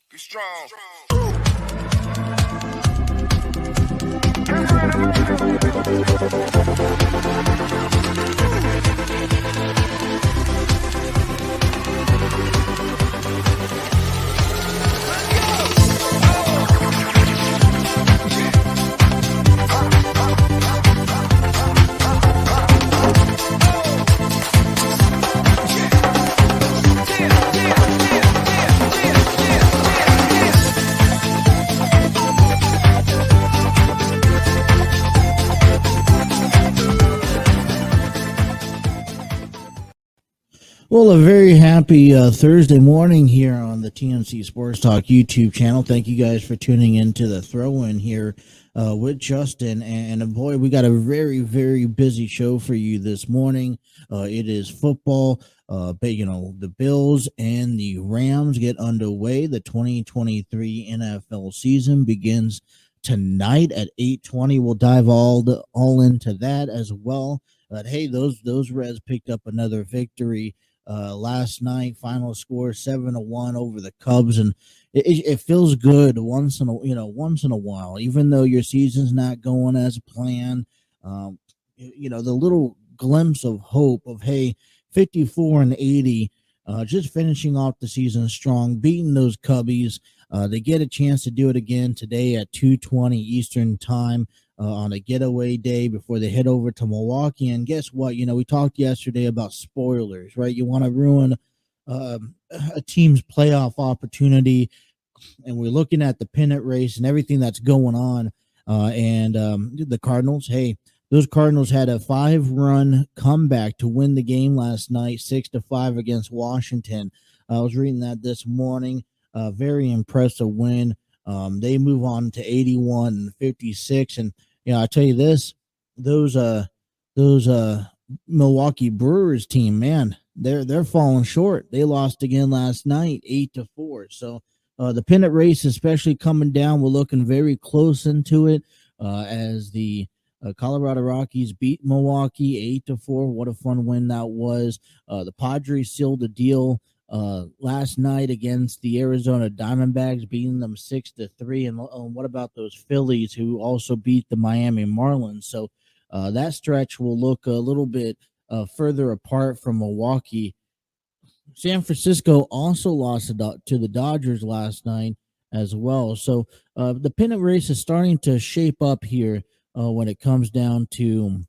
Be strong. Well, a very happy Thursday morning here on the TNC Sports Talk YouTube channel. Thank you guys for tuning in to the throw-in here with Justin. And boy, we got a very, very busy show for you this morning. It is football. But, the Bills and the Rams get underway. The 2023 NFL season begins tonight at 8:20. We'll dive all into that as well. But hey, those Reds picked up another victory last night. Final score 7-1 over the Cubs, and it feels good once in a while, even though your season's not going as planned. The little glimpse of hope of 54-80, just finishing off the season strong, beating those Cubbies. They get a chance to do it again today at 2:20 Eastern time. On a getaway day before they head over to Milwaukee. And guess what? We talked yesterday about spoilers, right? You want to ruin a team's playoff opportunity. And we're looking at the pennant race and everything that's going on. The Cardinals, those Cardinals had a 5-run comeback to win the game last night, 6-5 against Washington. I was reading that this morning. Very impressive win. They move on to 81-56, and I tell you this, those Milwaukee Brewers team, man, they're falling short. They lost again last night, 8-4. So the pennant race, especially coming down, we're looking very close into it as the Colorado Rockies beat Milwaukee 8-4. What a fun win that was. The Padres sealed the deal last night against the Arizona Diamondbacks, beating them 6-3. And what about those Phillies who also beat the Miami Marlins? So that stretch will look a little bit further apart from Milwaukee. San Francisco also lost to the Dodgers last night as well. So the pennant race is starting to shape up here when it comes down to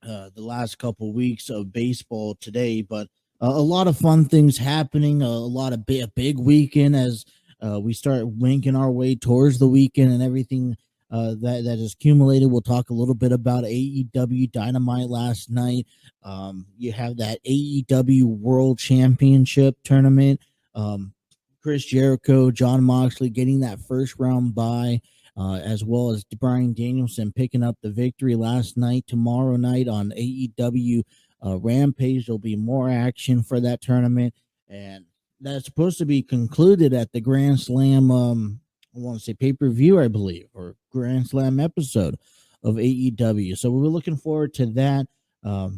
the last couple weeks of baseball today. But a lot of fun things happening, a lot of big weekend as we start winking our way towards the weekend and everything that is accumulated. We'll talk a little bit about AEW Dynamite last night. You have that AEW World Championship tournament. Chris Jericho, Jon Moxley getting that first round bye, as well as Bryan Danielson picking up the victory last night. Tomorrow night on AEW Rampage, there'll be more action for that tournament, and that's supposed to be concluded at the Grand Slam I want to say pay-per-view, I believe, or Grand Slam episode of AEW. So we're looking forward to that. But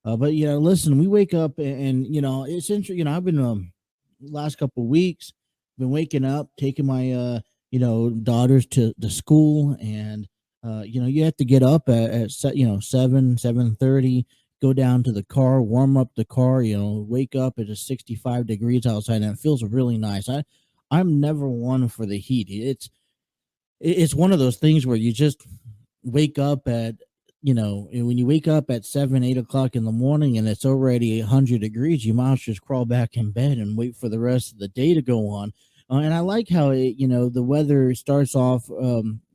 listen, we wake up and it's interesting. I've been last couple of weeks been waking up, taking my daughters to school, and you have to get up at 7:30, go down to the car, warm up the car, wake up. It's 65 degrees outside, and it feels really nice. I'm never one for the heat. It's one of those things where you just wake up at, when you wake up at 7-8 o'clock in the morning and it's already 100 degrees, you might just crawl back in bed and wait for the rest of the day to go on. And I like how the weather starts off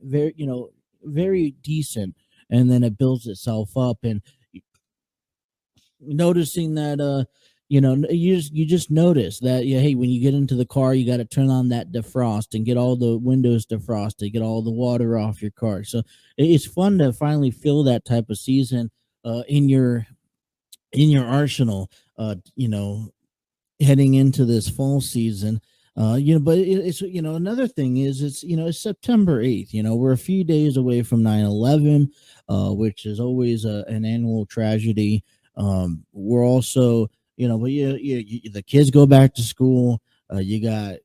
very decent, and then it builds itself up. And noticing that you just notice that when you get into the car, you got to turn on that defrost and get all the windows defrosted, get all the water off your car. So it's fun to finally feel that type of season in your arsenal, heading into this fall season. But it's another thing is it's September 8th. We're a few days away from 9/11, which is always an annual tragedy. We're also, but the kids go back to school. You got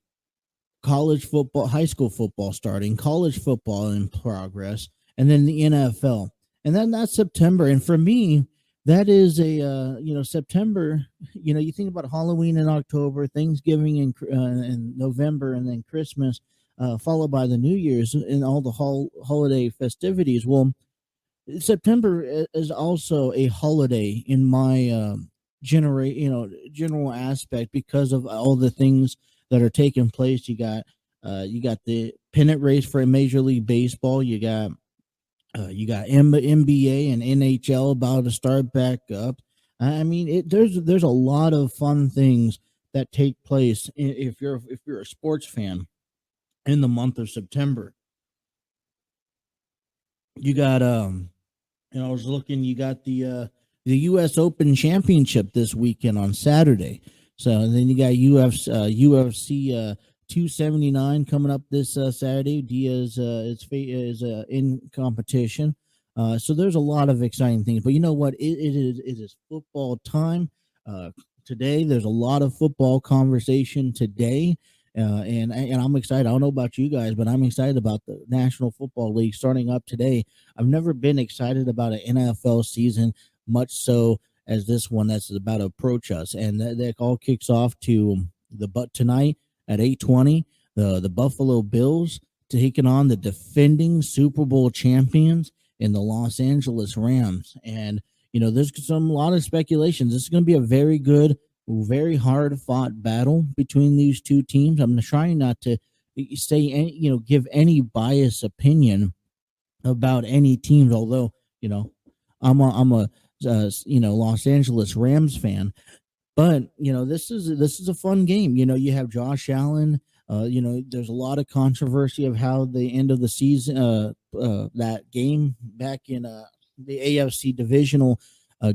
college football, high school football starting, college football in progress, and then the NFL. And then that's September. And for me, that is a September. You think about Halloween in October, Thanksgiving in November, and then Christmas, followed by the New Year's and all the holiday festivities. Well, September is also a holiday in my general aspect because of all the things that are taking place. You got the pennant race for Major League Baseball. You got NBA and NHL about to start back up. I mean, there's a lot of fun things that take place if you're a sports fan in the month of September. You got I was looking. You got the U.S. Open Championship this weekend on Saturday. So and then you got UFC 279 coming up this Saturday. Diaz is in competition. So there's a lot of exciting things. But you know what? It is football time. Today there's a lot of football conversation today. And I'm excited. I don't know about you guys, but I'm excited about the National Football League starting up today. I've never been excited about an NFL season much so as this one that's about to approach us, and that all kicks off to but tonight at 8:20, the Buffalo Bills taking on the defending Super Bowl champions in the Los Angeles Rams, and there's a lot of speculations. This is going to be a very hard fought battle between these two teams. I'm trying not to say give any biased opinion about any teams, although I'm a Los Angeles Rams fan. But this is a fun game. You have Josh Allen. There's a lot of controversy of how the end of the season, that game back in the AFC divisional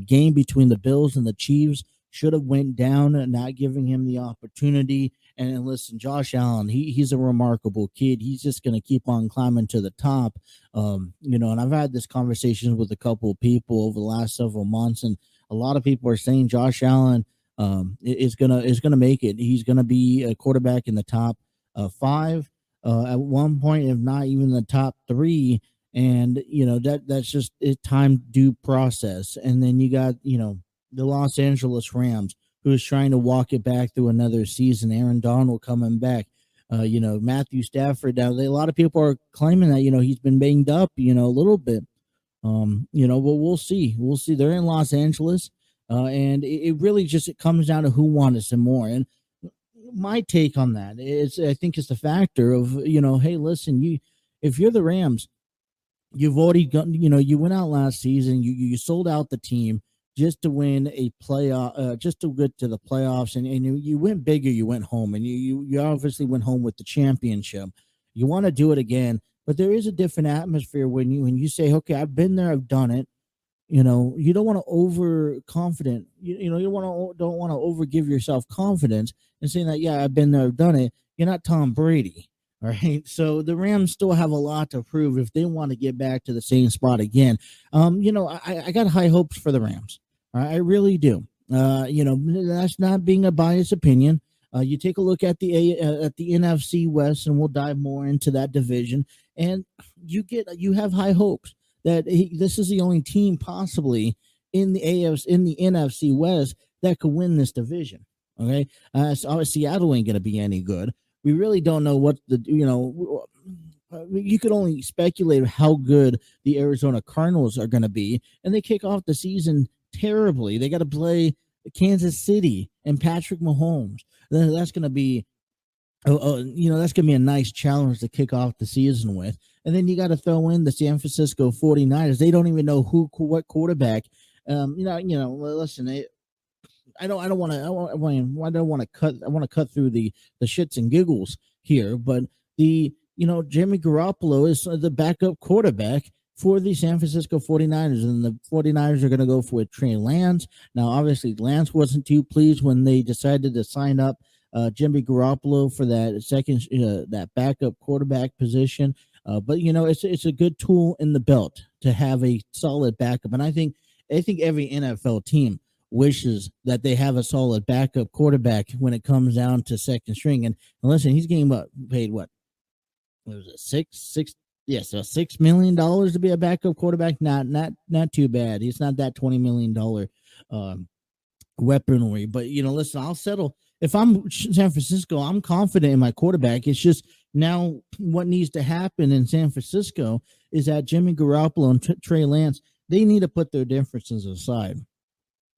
game between the Bills and the Chiefs should have went down, not giving him the opportunity. And listen, Josh Allen, he's a remarkable kid. He's just going to keep on climbing to the top. And I've had this conversation with a couple of people over the last several months, and a lot of people are saying Josh Allen is gonna make it. He's gonna be a quarterback in the top five at one point, if not even the top three. And that's just a time due process. And then you got the Los Angeles Rams, who is trying to walk it back through another season. Aaron Donald coming back. Matthew Stafford. Now, a lot of people are claiming that he's been banged up, a little bit. But we'll see. We'll see. They're in Los Angeles, and it really just it comes down to who wants it more. And my take on that is, I think, it's the factor of hey, listen, if you're the Rams, you've already got you went out last season. You sold out the team just to win a playoff, just to get to the playoffs, and you went bigger. You went home, and you obviously went home with the championship. You want to do it again, but there is a different atmosphere when you say, okay, I've been there, I've done it. You don't want to overconfident. You don't want to overgive yourself confidence and saying that, yeah, I've been there, I've done it. You're not Tom Brady. All right. So the Rams still have a lot to prove if they want to get back to the same spot again. I got high hopes for the Rams. I really do. That's not being a biased opinion. You take a look at the NFC West, and we'll dive more into that division, and you have high hopes that this is the only team possibly in the NFC West that could win this division. Okay, so Seattle ain't going to be any good. We really don't know what you could only speculate how good the Arizona Cardinals are going to be, and they kick off the season terribly. They got to play Kansas City and Patrick Mahomes. That's going to be that's going to be a nice challenge to kick off the season with. And then you got to throw in the San Francisco 49ers. They don't even know what quarterback. Listen, I don't want to cut. I want to cut through the shits and giggles here, but Jimmy Garoppolo is the backup quarterback for the San Francisco 49ers, and the 49ers are going to go for Trey Lance. Now, obviously, Lance wasn't too pleased when they decided to sign up Jimmy Garoppolo for that that backup quarterback position. But it's a good tool in the belt to have a solid backup, and I think every NFL team wishes that they have a solid backup quarterback when it comes down to second string. And listen, he's getting paid what was it, six yes, so $6 million to be a backup quarterback. Not too bad. He's not that $20 million um weaponry. But listen, I'll settle. If I'm San Francisco, I'm confident in my quarterback. It's just now what needs to happen in San Francisco is that Jimmy Garoppolo and Trey Lance, they need to put their differences aside.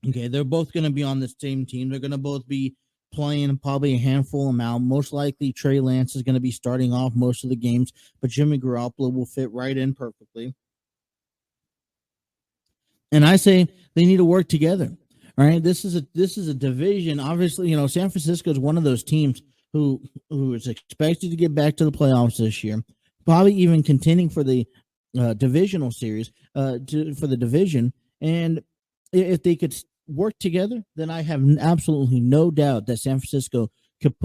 Okay, they're both going to be on the same team. They're going to both be playing probably a handful amount. Most likely, Trey Lance is going to be starting off most of the games, but Jimmy Garoppolo will fit right in perfectly. And I say they need to work together. All right, this is a division. Obviously, San Francisco is one of those teams who is expected to get back to the playoffs this year, probably even contending for the divisional series for the division. And if they could work together, then I have absolutely no doubt that San Francisco could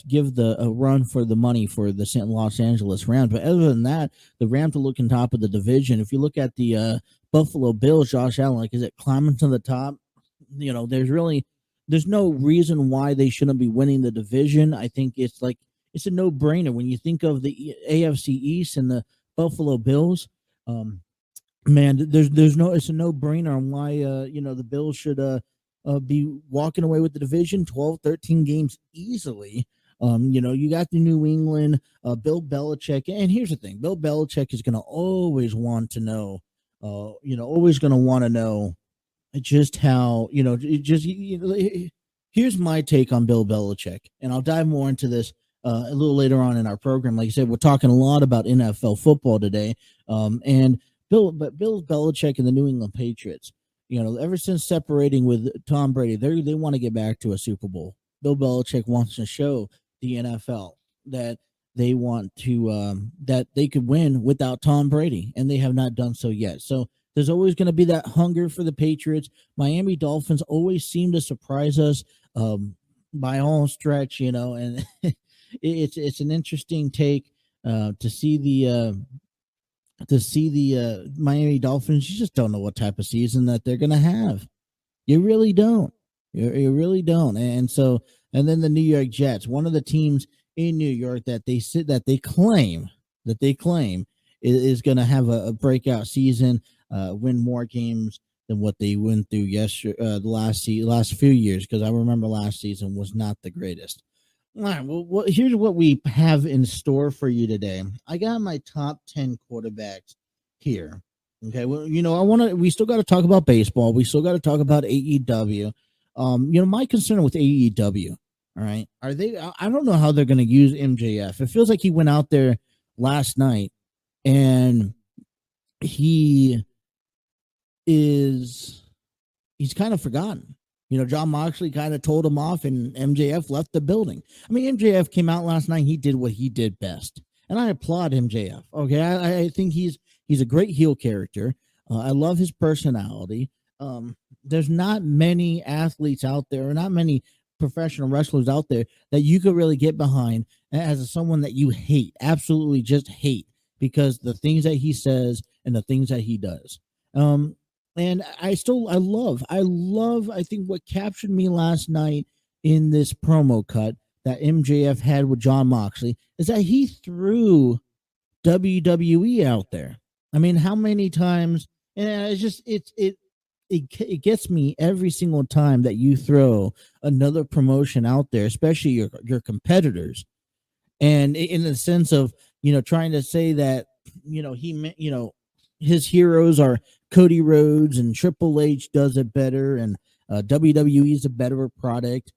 give the a run for the money for the Los Angeles Rams. But other than that, the Rams are looking top of the division. If you look at the Buffalo Bills, Josh Allen, like, is it climbing to the top? There's no reason why they shouldn't be winning the division. I think it's a no-brainer when you think of the AFC East and the Buffalo Bills. Man, there's no it's a no-brainer on why the Bills should be walking away with the division 12, 13 games easily. You got the New England, Bill Belichick, and here's the thing: Bill Belichick is going to always want to know, always going to want to know just how here's my take on Bill Belichick, and I'll dive more into this a little later on in our program. Like I said, we're talking a lot about NFL football today, and Bill Belichick and the New England Patriots. Ever since separating with Tom Brady, they want to get back to a Super Bowl. Bill Belichick wants to show the NFL that they want to that they could win without Tom Brady, and they have not done so yet. So there's always going to be that hunger for the Patriots. Miami Dolphins always seem to surprise us by all stretch, and it's an interesting take to see the Miami Dolphins. You just don't know what type of season that they're going to have. You really don't. You really don't. And then the New York Jets, one of the teams in New York that they claim is going to have a breakout season, win more games than what they went through the last few years, because I remember last season was not the greatest. All right, well, here's what we have in store for you today. I got my top 10 quarterbacks here. Okay, well, we still got to talk about baseball. We still got to talk about AEW. My concern with AEW, all right, I don't know how they're going to use MJF. It feels like he went out there last night and he's kind of forgotten. Jon Moxley kind of told him off, and MJF left the building. I mean, MJF came out last night. He did what he did best, and I applaud MJF. Okay, I think he's a great heel character. I love his personality. There's not many athletes out there, or not many professional wrestlers out there that you could really get behind as someone that you hate, absolutely just hate, because the things that he says and the things that he does. And I think what captured me last night in this promo cut that MJF had with Jon Moxley is that he threw WWE out there. I mean, how many times? And it gets me every single time that you throw another promotion out there, especially your competitors. And in the sense of, trying to say that, his heroes are Cody Rhodes and Triple H does it better, and WWE is a better product.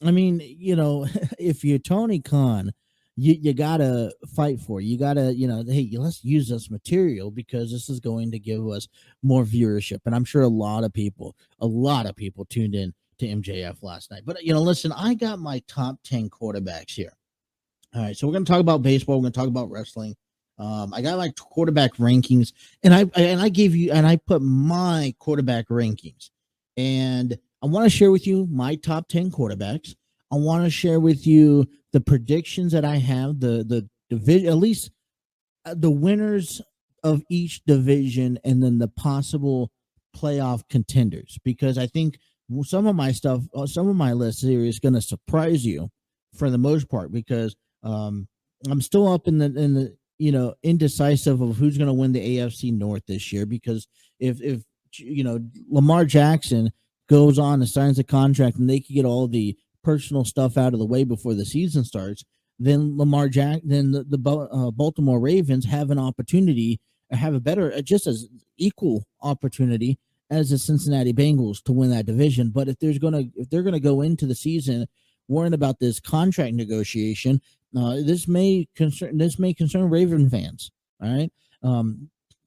I mean, if you're Tony Khan, you gotta fight for it. You gotta, hey, let's use this material because this is going to give us more viewership. And I'm sure a lot of people tuned in to MJF last night. But listen, I got my top 10 quarterbacks here. All right, so we're gonna talk about baseball. We're gonna talk about wrestling. I got my quarterback rankings, and I put my quarterback rankings, and I want to share with you my top 10 quarterbacks. I want to share with you the predictions that I have, the division, at least the winners of each division, and then the possible playoff contenders, because I think some of my stuff, some of my list here is going to surprise you for the most part, because I'm still up in the indecisive of who's going to win the AFC North this year. Because if Lamar Jackson goes on and signs a contract and they can get all the personal stuff out of the way before the season starts, then the Baltimore Ravens have an opportunity, have a better, just as equal opportunity as the Cincinnati Bengals to win that division. But if they're gonna go into the season worrying about this contract negotiation, this may concern Raven fans. All right.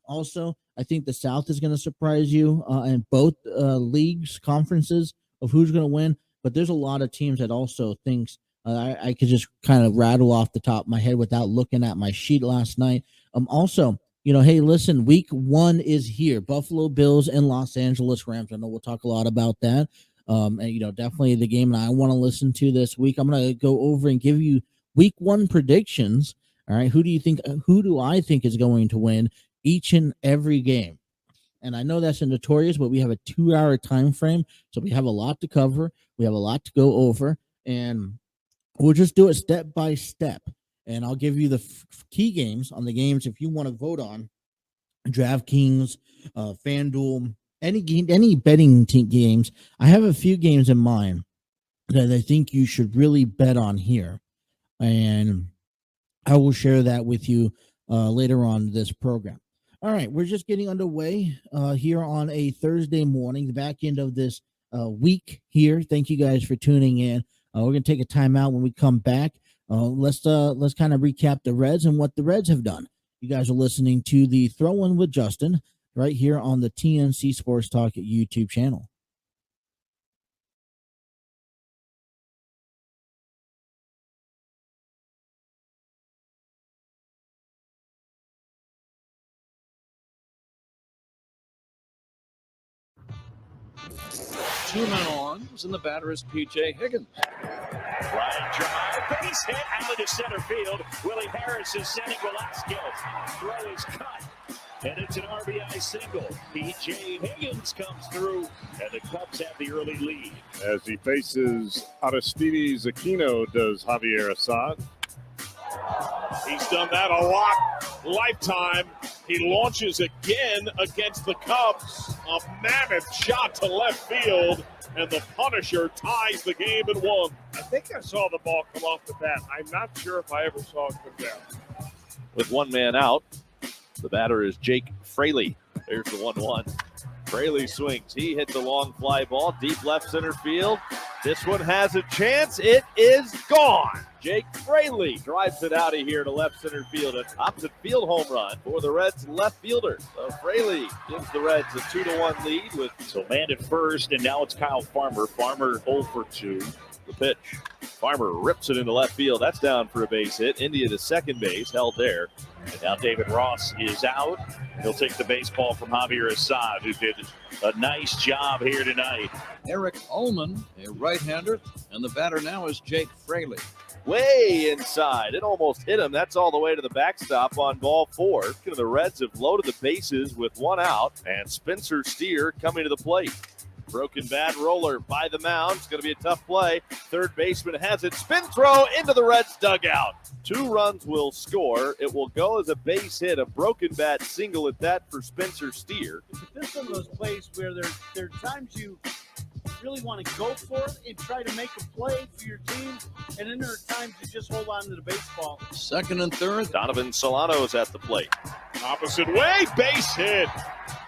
Also, I think the South is going to surprise you in both leagues, conferences, of who's going to win. But there's a lot of teams that also thinks I could just kind of rattle off the top of my head without looking at my sheet last night. Also, hey, listen, week 1 is here. Buffalo Bills and Los Angeles Rams. I know we'll talk a lot about that. And definitely the game that I want to listen to this week. I'm going to go over and give you week 1 predictions. All right. Who do I think is going to win each and every game? And I know that's a notorious, but we have a 2-hour time frame, so we have a lot to cover. We have a lot to go over, and we'll just do it step by step. And I'll give you the key games on the games if you want to vote on DraftKings, FanDuel, any betting games. I have a few games in mind that I think you should really bet on here, and I will share that with you later on this program. All right, we're just getting underway here on a Thursday morning, the back end of this week here. Thank you guys for tuning in. We're going to take a timeout. When we come back, let's kind of recap the Reds and what the Reds have done. You guys are listening to the Throw-In with Justin right here on the TNC Sports Talk YouTube channel. Two men on, and the batter is P.J. Higgins. Right drive, base hit out into center field. Willie Harris is sending Velasquez. Throw is cut, and it's an RBI single. P.J. Higgins comes through, and the Cubs have the early lead. As he faces Aristides Aquino, does Javier Assad. He's done that a lot, lifetime. He launches again against the Cubs. A mammoth shot to left field, and the Punisher ties the game at 1. I think I saw the ball come off the bat. I'm not sure if I ever saw it come down. With one man out, the batter is Jake Fraley. There's the 1-1. Fraley swings. He hit the long fly ball, deep left center field. This one has a chance. It is gone. Jake Fraley drives it out of here to left center field. An opposite field home run for the Reds left fielder. So Fraley gives the Reds a 2-1 lead with. So man at first, and now it's Kyle Farmer. Farmer 0 for 2. The pitch. Farmer rips it into left field. That's down for a base hit. India to second base, held there. And now David Ross is out. He'll take the baseball from Javier Assad, who did a nice job here tonight. Eric Ullman, a right-hander, and the batter now is Jake Fraley. Way inside. It almost hit him. That's all the way to the backstop on ball 4. The Reds have loaded the bases with 1 out, and Spencer Steer coming to the plate. Broken bat roller by the mound. It's going to be a tough play. Third baseman has it. Spin throw into the Reds dugout. 2 runs will score. It will go as a base hit. A broken bat single at that for Spencer Steer. This is one of those plays where there are times you really want to go for it and try to make a play for your team, and then there are times you just hold on to the baseball. Second and third. Donovan Solano is at the plate. Opposite way, base hit.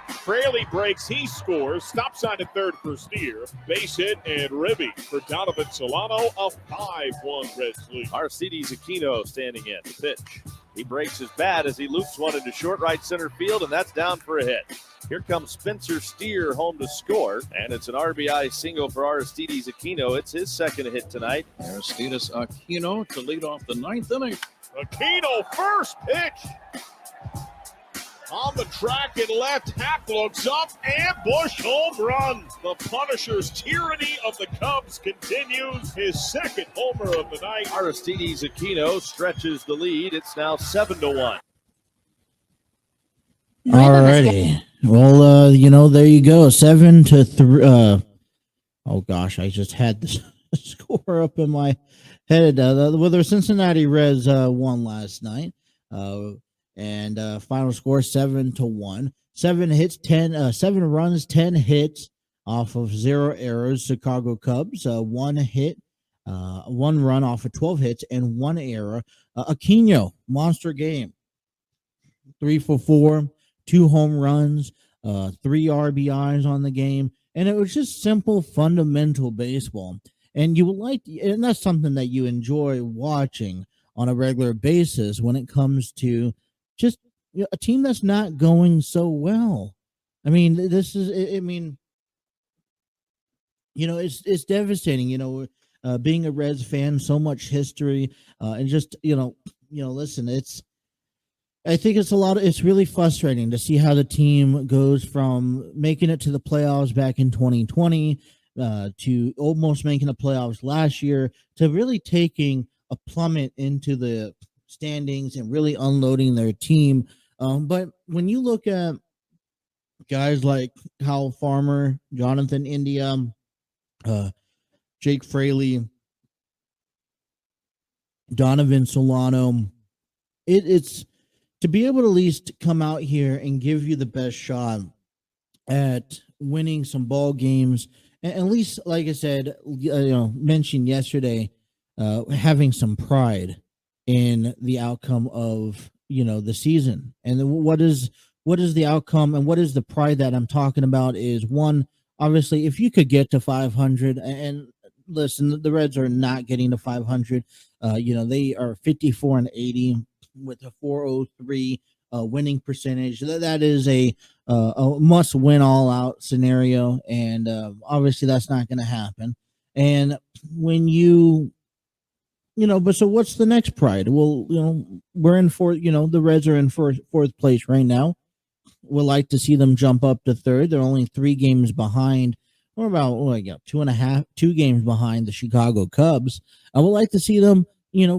Fraley breaks, he scores. Stop sign at third for Steer. Base hit and ribby for Donovan Solano. A 5-1 Reds lead. Aristides Aquino standing in. The pitch. He breaks his bat as he loops one into short right center field, and that's down for a hit. Here comes Spencer Steer home to score, and it's an RBI single for Aristides Aquino. It's his second hit tonight. Aristides Aquino to lead off the 9th inning. Aquino, first pitch. On the track and left, Hack looks up, and Bush home run. The Punisher's tyranny of the Cubs continues. His second homer of the night. Aristides Aquino stretches the lead. It's now 7-1. Alrighty. Well, there you go. 7-3. Oh gosh, I just had the score up in my head. The Cincinnati Reds won last night, and final score 7-1. 7 runs, 10 hits off of 0 errors. Chicago Cubs 1 hit, 1 run off of 12 hits, and 1 error. Aquino, monster game, 3 for 4, 2 home runs, 3 RBIs on the game. And it was just simple, fundamental baseball. And you like, and that's something that you enjoy watching on a regular basis when it comes to just a team that's not going so well. I mean, this is, I mean, it's devastating. Being a Reds fan, so much history, and just listen, I think it's really frustrating to see how the team goes from making it to the playoffs back in 2020 to almost making the playoffs last year to really taking a plummet into the standings and really unloading their team. But when you look at guys like Kyle Farmer, Jonathan India, Jake Fraley, Donovan Solano, it's to be able to at least come out here and give you the best shot at winning some ball games, and at least, like I said, mentioned yesterday, having some pride in the outcome of the season. And what is the outcome and what is the pride that I'm talking about is, one, obviously, if you could get to 500, and listen, the Reds are not getting to 500. They are 54-80 with a 403 winning percentage. That is a must win all out scenario, and obviously that's not going to happen. And when but so what's the next pride? Well, we're in fourth. The Reds are in fourth place right now. We'd like to see them jump up to third. They're only 3 games behind. We're about 2 games behind the Chicago Cubs. I would like to see them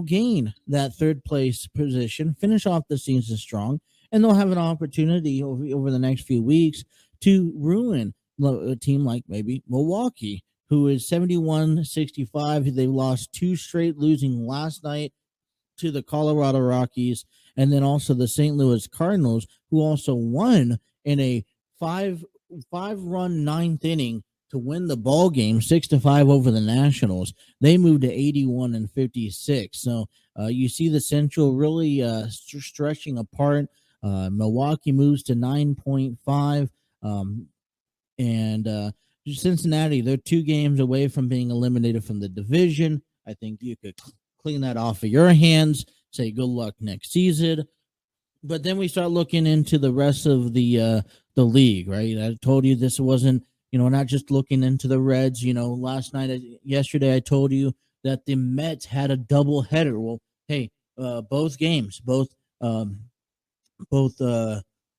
gain that third place position, finish off the season strong, and they'll have an opportunity over the next few weeks to ruin a team like maybe Milwaukee, who is 71-65. They lost 2 straight, losing last night to the Colorado Rockies, and then also the St. Louis Cardinals, who also won in a 5-run 9th inning to win the ball game 6-5 over the Nationals. They moved to 81-56. So you see the Central really stretching apart. Milwaukee moves to 9.5, and Cincinnati, they're 2 games away from being eliminated from the division. I think you could clean that off of your hands, say good luck next season. But then we start looking into the rest of the league, right? I told you this wasn't, not just looking into the Reds. Yesterday I told you that the Mets had a double header. Well, hey, both games, the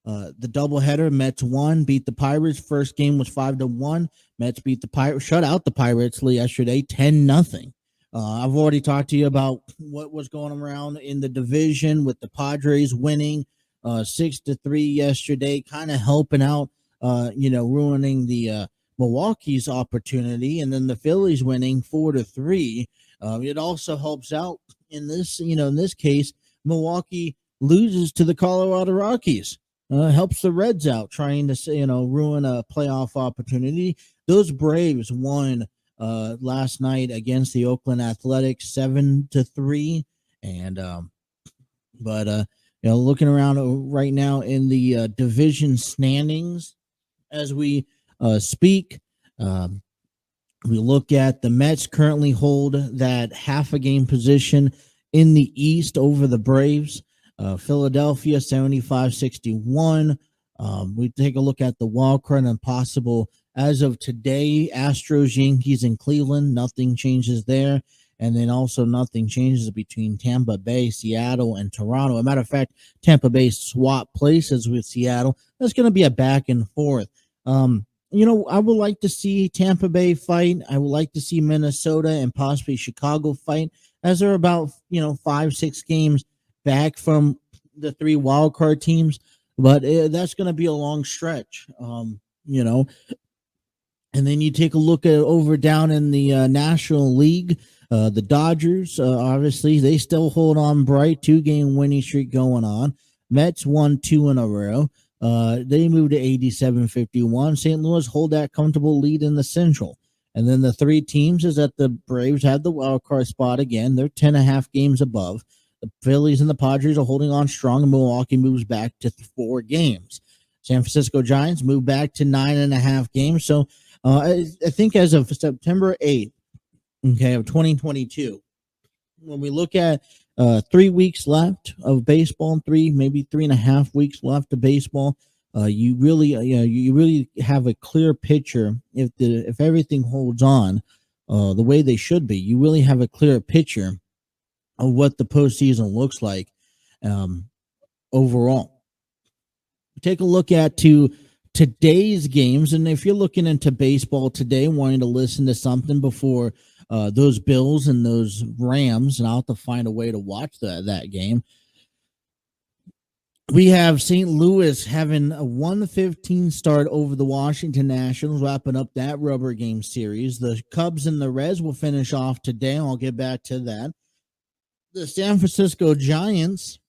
doubleheader, Mets won, beat the Pirates. First game was 5-1. Mets beat the Pirates, shut out the Pirates yesterday, 10-0. I've already talked to you about what was going around in the division with the Padres winning 6-3 yesterday, kind of helping out, ruining the Milwaukee's opportunity, and then the Phillies winning 4-3. It also helps out in this case, Milwaukee loses to the Colorado Rockies. Helps the Reds out trying to ruin a playoff opportunity. Those Braves won last night against the Oakland Athletics 7-3, and looking around right now in the division standings as we speak, we look at the Mets currently hold that half a game position in the East over the Braves. Philadelphia 75-61. We take a look at the wild card and possible as of today, Astros, Yankees, and Cleveland. Nothing changes there. And then also nothing changes between Tampa Bay, Seattle, and Toronto. As a matter of fact, Tampa Bay swap places with Seattle. That's going to be a back and forth. I would like to see Tampa Bay fight. I would like to see Minnesota and possibly Chicago fight, as they're about 5-6 games back from the 3 wild card teams. But that's going to be a long stretch. And then you take a look at over down in the National League, the Dodgers, obviously, they still hold on bright, 2-game winning streak going on. Mets won 2 in a row. They moved to 87-51. St. Louis hold that comfortable lead in the Central. And then the 3 teams is that the Braves had the wild card spot again. They're 10.5 games above. The Phillies and the Padres are holding on strong, and Milwaukee moves back to 4 games. San Francisco Giants move back to 9.5 games. So I think as of September 8th, okay, of 2022, when we look at 3 weeks left of baseball, maybe 3.5 weeks left of baseball, you really have a clear picture. If everything holds on the way they should be, you really have a clear picture of what the postseason looks like overall. Take a look at today's games, and if you're looking into baseball today, wanting to listen to something before those Bills and those Rams, and I'll have to find a way to watch that game. We have St. Louis having a 1-15 start over the Washington Nationals, wrapping up that rubber game series. The Cubs and the Reds will finish off today. I'll get back to that. The San Francisco Giants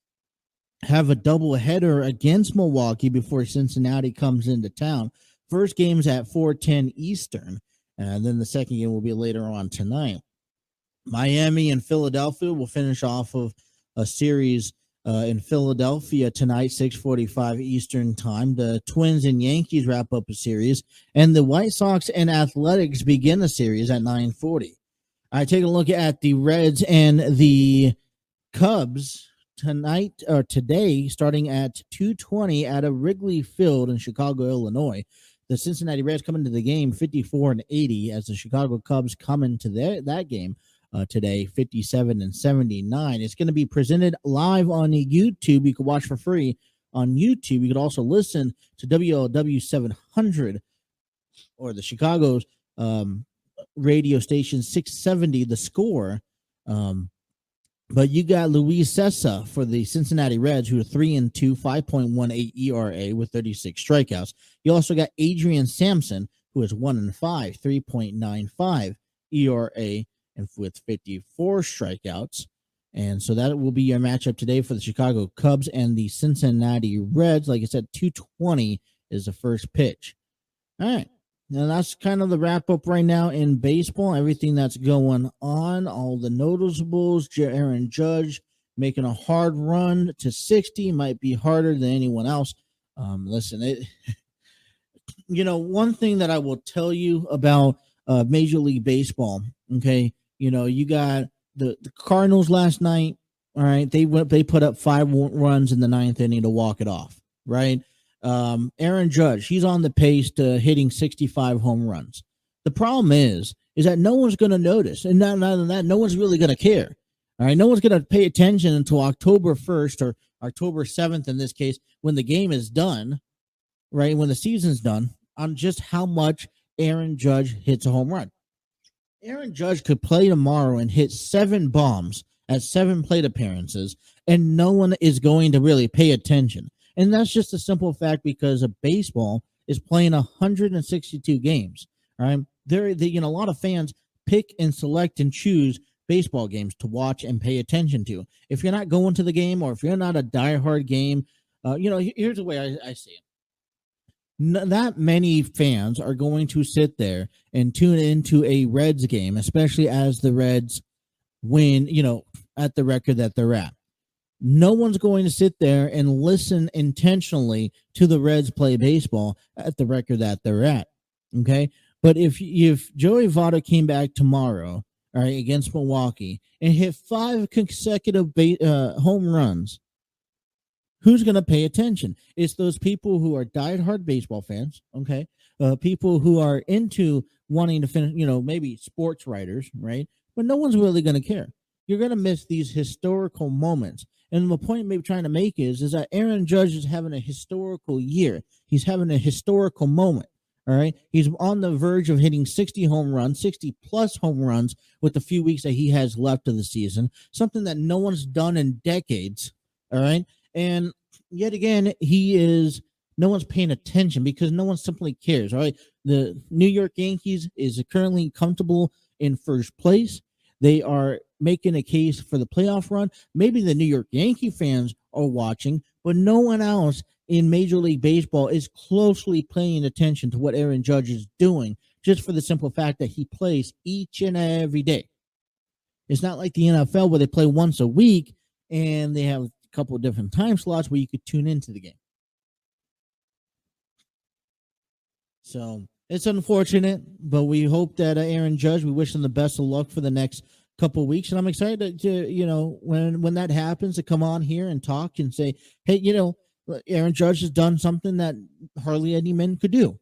have a doubleheader against Milwaukee before Cincinnati comes into town. First game's at 4:10 Eastern, and then the second game will be later on tonight. Miami and Philadelphia will finish off of a series in Philadelphia tonight, 6:45 Eastern time. The Twins and Yankees wrap up a series, and the White Sox and Athletics begin a series at 9:40. All right, take a look at the Reds and the Cubs tonight or today, starting at 2:20 at a Wrigley Field in Chicago, Illinois. The Cincinnati Reds come into the game 54-80 as the Chicago Cubs come into that game today 57-79. It's going to be presented live on YouTube. You can watch for free on YouTube. You could also listen to WLW 700 or the Chicago's radio station 670, The Score. But you got Luis Cessa for the Cincinnati Reds, who are 3-2, 5.18 ERA with 36 strikeouts. You also got Adrian Sampson, who is 1-5, 3.95 ERA, and with 54 strikeouts. And so that will be your matchup today for the Chicago Cubs and the Cincinnati Reds. Like I said, 2:20 is the first pitch. All right. Now, that's kind of the wrap-up right now in baseball, everything that's going on, all the notables. Aaron Judge making a hard run to 60, might be harder than anyone else. Listen, one thing that I will tell you about Major League Baseball, okay, you got the Cardinals last night, all right, they put up 5 runs in the 9th inning to walk it off, right? Aaron Judge, he's on the pace to hitting 65 home runs. The problem is that no one's going to notice, and not than that, no one's really going to care. All right, no one's going to pay attention until October 1st or October 7th in this case, when the game is done, right? When the season's done, on just how much Aaron Judge hits a home run. Aaron Judge could play tomorrow and hit 7 bombs at 7 plate appearances, and no one is going to really pay attention. And that's just a simple fact because of baseball is playing 162 games. All right. A lot of fans pick and select and choose baseball games to watch and pay attention to. If you're not going to the game or if you're not a diehard game, here's the way I see it. Not many fans are going to sit there and tune into a Reds game, especially as the Reds win, at the record that they're at. No one's going to sit there and listen intentionally to the Reds play baseball at the record that they're at. Okay. But if Joey Votto came back tomorrow, all right, against Milwaukee and hit 5 consecutive home runs, who's going to pay attention? It's those people who are diehard baseball fans. Okay. People who are into wanting to finish, maybe sports writers, right? But no one's really going to care. You're going to miss these historical moments. And the point I'm trying to make is that Aaron Judge is having a historical year. He's having a historical moment. All right. He's on the verge of hitting 60 home runs, 60 plus home runs with the few weeks that he has left of the season, something that no one's done in decades. All right. And yet again, he is no one's paying attention because no one simply cares. All right, the New York Yankees is currently comfortable in first place. They are making a case for the playoff run. Maybe the New York Yankee fans are watching, but no one else in Major League Baseball is closely paying attention to what Aaron Judge is doing, just for the simple fact that he plays each and every day. It's not like the NFL where they play once a week and they have a couple of different time slots where you could tune into the game. So it's unfortunate, but we hope that Aaron Judge, we wish him the best of luck for the next couple of weeks. And I'm excited to, when that happens, to come on here and talk and say, hey, Aaron Judge has done something that hardly any men could do.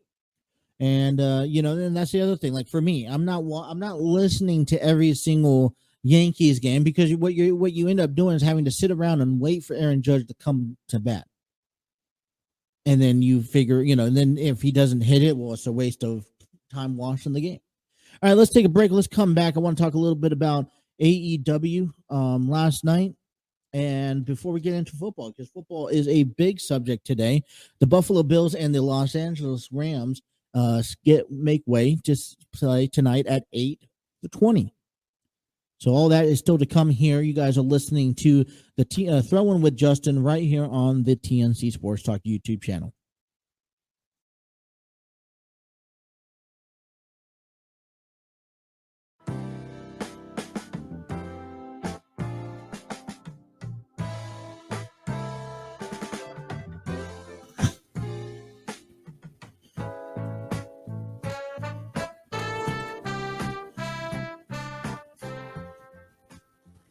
And, and that's the other thing. Like for me, I'm not listening to every single Yankees game because what you end up doing is having to sit around and wait for Aaron Judge to come to bat. And then you figure, and then if he doesn't hit it, well, it's a waste of time watching the game. All right, let's take a break. Let's come back. I want to talk a little bit about AEW last night. And before we get into football, because football is a big subject today, the Buffalo Bills and the Los Angeles Rams make way to play tonight at 8:20. So all that is still to come here. You guys are listening to the Throw-In with Justin right here on the TNC Sports Talk YouTube channel.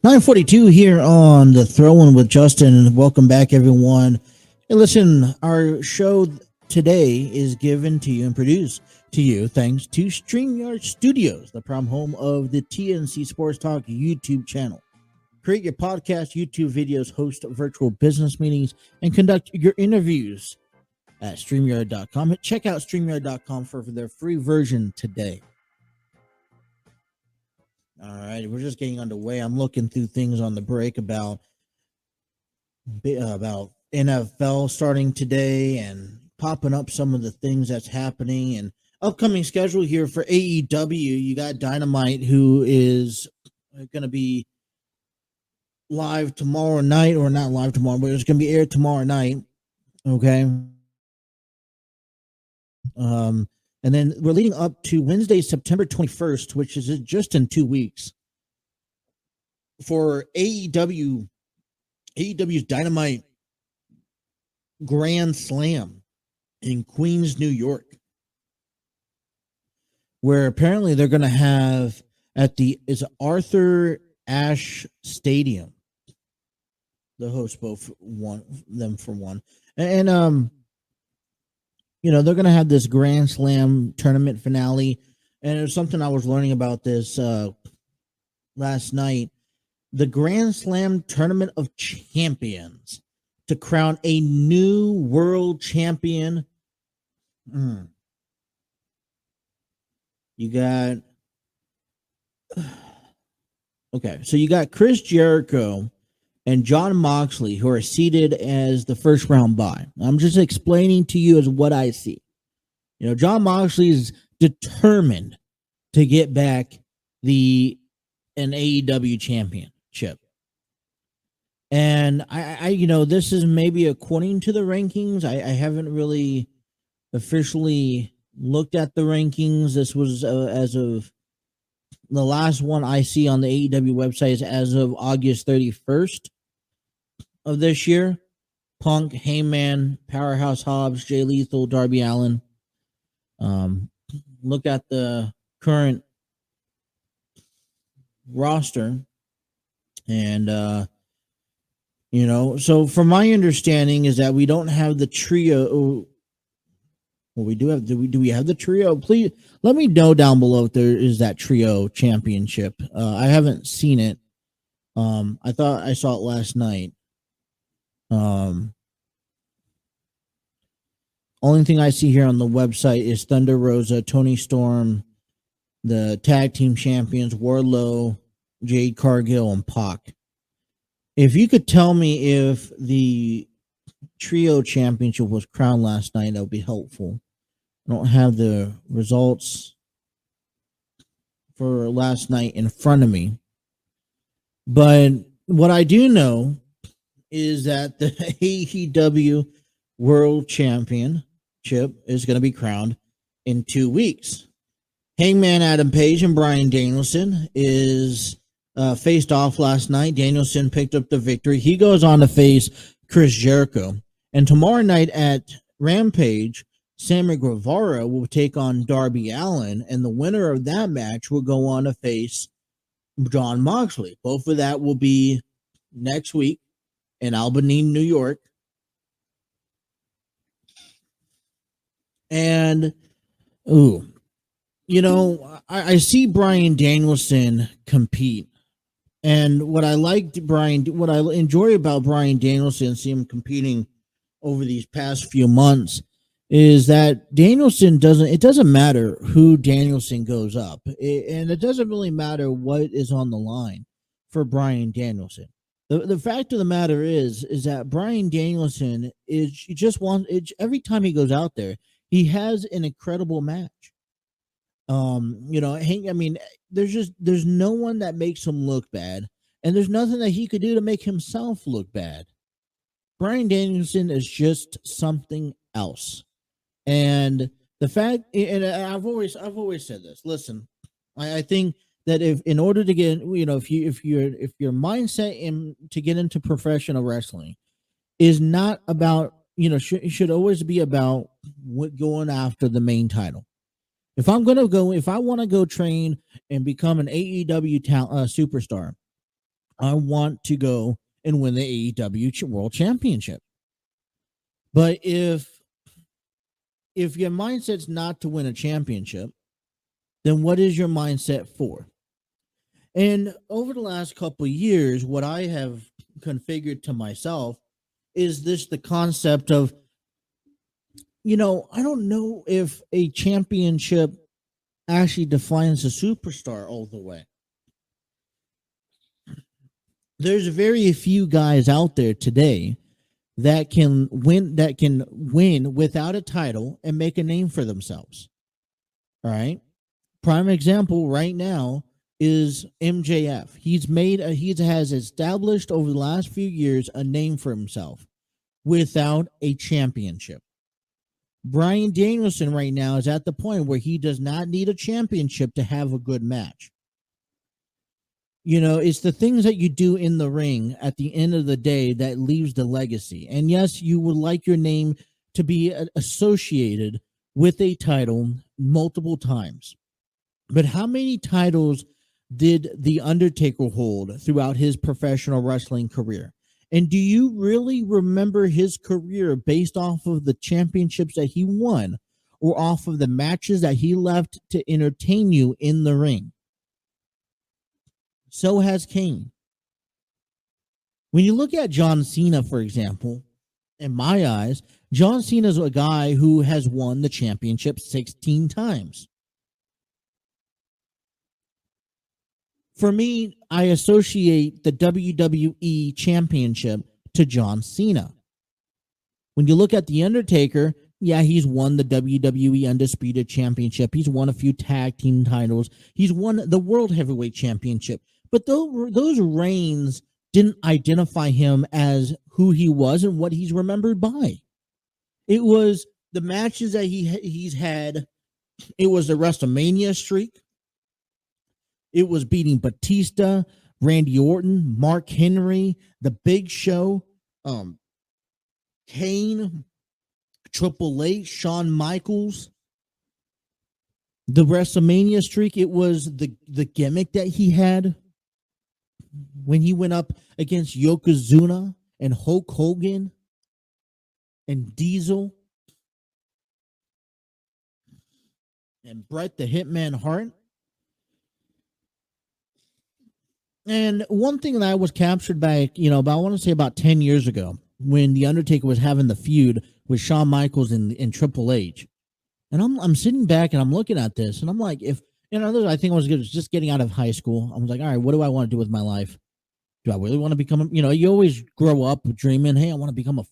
$9:42 here on the Throw-In with Justin. Welcome back, everyone. Hey, listen, our show today is given to you and produced to you thanks to StreamYard Studios, the prom home of the TNC Sports Talk YouTube channel. Create your podcast, YouTube videos, host virtual business meetings, and conduct your interviews at StreamYard.com. Check out StreamYard.com for their free version today. All right, we're just getting underway. I'm looking through things on the break about NFL starting today and popping up some of the things that's happening and upcoming schedule here for AEW. You got Dynamite, who is going to be live tomorrow night, or not live tomorrow, but it's going to be aired tomorrow night. Okay. And then we're leading up to Wednesday, September 21st, which is just in 2 weeks, for AEW's Dynamite Grand Slam in Queens, New York, where apparently they're going to have is Arthur Ashe Stadium. The host both them for one. And they're going to have this Grand Slam tournament finale. And it was something I was learning about this last night. The Grand Slam Tournament of Champions to crown a new world champion. You got... Okay, so you got Chris Jericho and Jon Moxley, who are seated as the first round bye. I'm just explaining to you as what I see. Jon Moxley is determined to get back an AEW championship. And I this is maybe according to the rankings. I haven't really officially looked at the rankings. This was as of the last one I see on the AEW website is as of August 31st of this year. Punk, Heyman, Powerhouse Hobbs, Jay Lethal, Darby Allin. Look at the current roster. And, so from my understanding is that we don't have the trio. Well, we do have. Do we have the trio? Please let me know down below if there is that trio championship. I haven't seen it. I thought I saw it last night. Only thing I see here on the website is Thunder Rosa, Tony Storm, the tag team champions, Wardlow, Jade Cargill, and Pac. If you could tell me if the trio championship was crowned last night, that would be helpful. I don't have the results for last night in front of me. But what I do know is that the AEW World Championship is going to be crowned in 2 weeks. Hangman Adam Page and Bryan Danielson is faced off last night. Danielson picked up the victory. He goes on to face Chris Jericho. And tomorrow night at Rampage, Sammy Guevara will take on Darby Allin, and the winner of that match will go on to face Jon Moxley. Both of that will be next week in Albany, New York. And, I see Bryan Danielson compete. And what I enjoy about Bryan Danielson, see him competing over these past few months, is that it doesn't matter who Danielson goes up. And it doesn't really matter what is on the line for Bryan Danielson. The fact of the matter is that Bryan Danielson every time he goes out there, he has an incredible match. There's no one that makes him look bad, and there's nothing that he could do to make himself look bad. Bryan Danielson is just something else. And the fact, and I've always said this. Listen, I think that in order to get, if your mindset to get into professional wrestling is not about, should always be about going after the main title. If I want to go train and become an AEW superstar, I want to go and win the AEW World Championship. But if your mindset's not to win a championship, then what is your mindset for? And over the last couple of years, what I have configured to myself is the concept of, I don't know if a championship actually defines a superstar all the way. There's very few guys out there today that can win without a title and make a name for themselves. All right. Prime example right now is MJF. He has established over the last few years a name for himself without a championship. Bryan Danielson right now is at the point where he does not need a championship to have a good match. It's the things that you do in the ring at the end of the day that leaves the legacy. And yes, you would like your name to be associated with a title multiple times. But how many titles did The Undertaker hold throughout his professional wrestling career? And do you really remember his career based off of the championships that he won or off of the matches that he left to entertain you in the ring? So has Kane. When you look at John Cena, for example, in my eyes, John Cena is a guy who has won the championship 16 times. For me, I associate the WWE Championship to John Cena. When you look at The Undertaker, yeah, he's won the WWE Undisputed Championship. He's won a few tag team titles. He's won the World Heavyweight Championship. But those reigns didn't identify him as who he was and what he's remembered by. It was the matches that he's had. It was the WrestleMania streak. It was beating Batista, Randy Orton, Mark Henry, The Big Show, Kane, Triple H, Shawn Michaels. The WrestleMania streak, it was the gimmick that he had when he went up against Yokozuna and Hulk Hogan and Diesel and Bret the Hitman Hart. And one thing that I was captured back, I want to say about 10 years ago, when The Undertaker was having the feud with Shawn Michaels and Triple H. And I'm sitting back and I'm looking at this and I'm like, I think I was just getting out of high school. I was like, all right, what do I want to do with my life? Do I really want to become, you always grow up dreaming, hey, I want to become a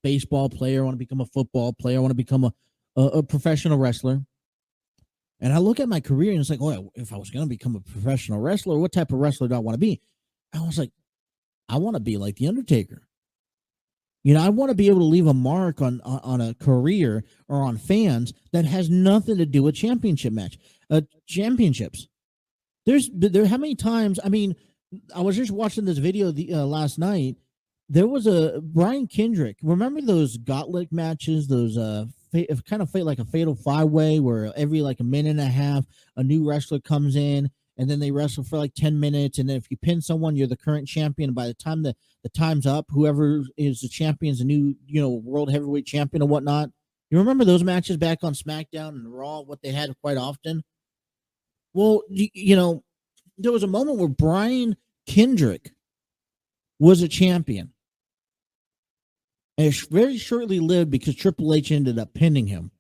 baseball player. I want to become a football player. I want to become a professional wrestler. And I look at my career and it's like, oh, if I was going to become a professional wrestler, what type of wrestler do I want to be? I was like, I want to be like The Undertaker. I want to be able to leave a mark on a career or on fans that has nothing to do with championships. How many times? I mean, I was just watching this video last night. There was a Brian Kendrick. Remember those gauntlet matches? Those kind of like a fatal 5-way where every like a minute and a half a new wrestler comes in and then they wrestle for like 10 minutes, and then if you pin someone, you're the current champion. By the time the time's up, whoever is the champion is a new world heavyweight champion or whatnot. You remember those matches back on SmackDown and Raw? What they had quite often. Well, there was a moment where Brian Kendrick was a champion. And it very shortly lived because Triple H ended up pinning him.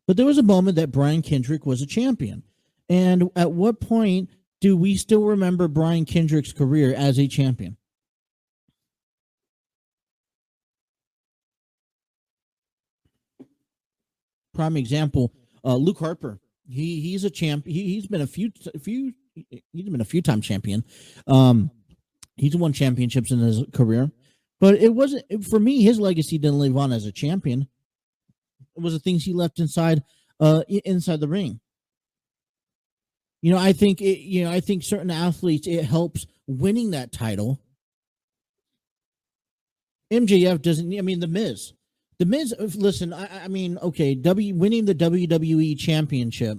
But there was a moment that Brian Kendrick was a champion. And at what point do we still remember Brian Kendrick's career as a champion? Prime example, Luke Harper. He's a champ. He's been a few time champion. He's won championships in his career, but it wasn't for me. His legacy didn't live on as a champion. It was the things he left inside the ring. I think certain athletes, it helps winning that title. MJF doesn't. I mean, The Miz. Listen, I mean, okay, winning the WWE Championship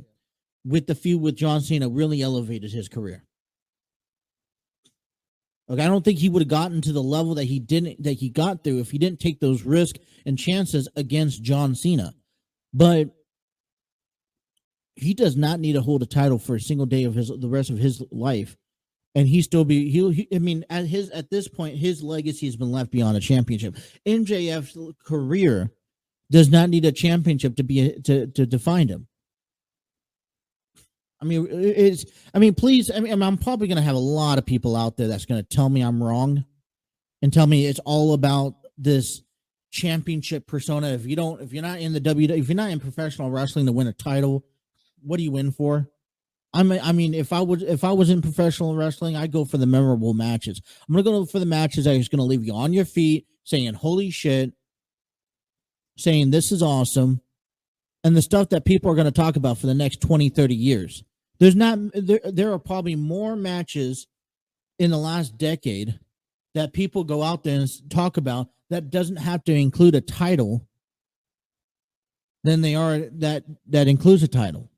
with the feud with John Cena really elevated his career. Okay, I don't think he would have gotten to the level that he got through if he didn't take those risks and chances against John Cena. But he does not need to hold a title for a single day of the rest of his life, and at this point, his legacy has been left beyond a championship. MJF's career does not need a championship to define him. Please. I'm probably going to have a lot of people out there that's going to tell me I'm wrong, and tell me it's all about this championship persona. If you're not in if you're not in professional wrestling to win a title, what do you win for? If I was in professional wrestling, I'd go for the memorable matches. I'm going to go for the matches that is going to leave you on your feet saying, holy shit, saying this is awesome, and the stuff that people are going to talk about for the next 20, 30 years. There are probably more matches in the last decade that people go out there and talk about that doesn't have to include a title than they are that includes a title.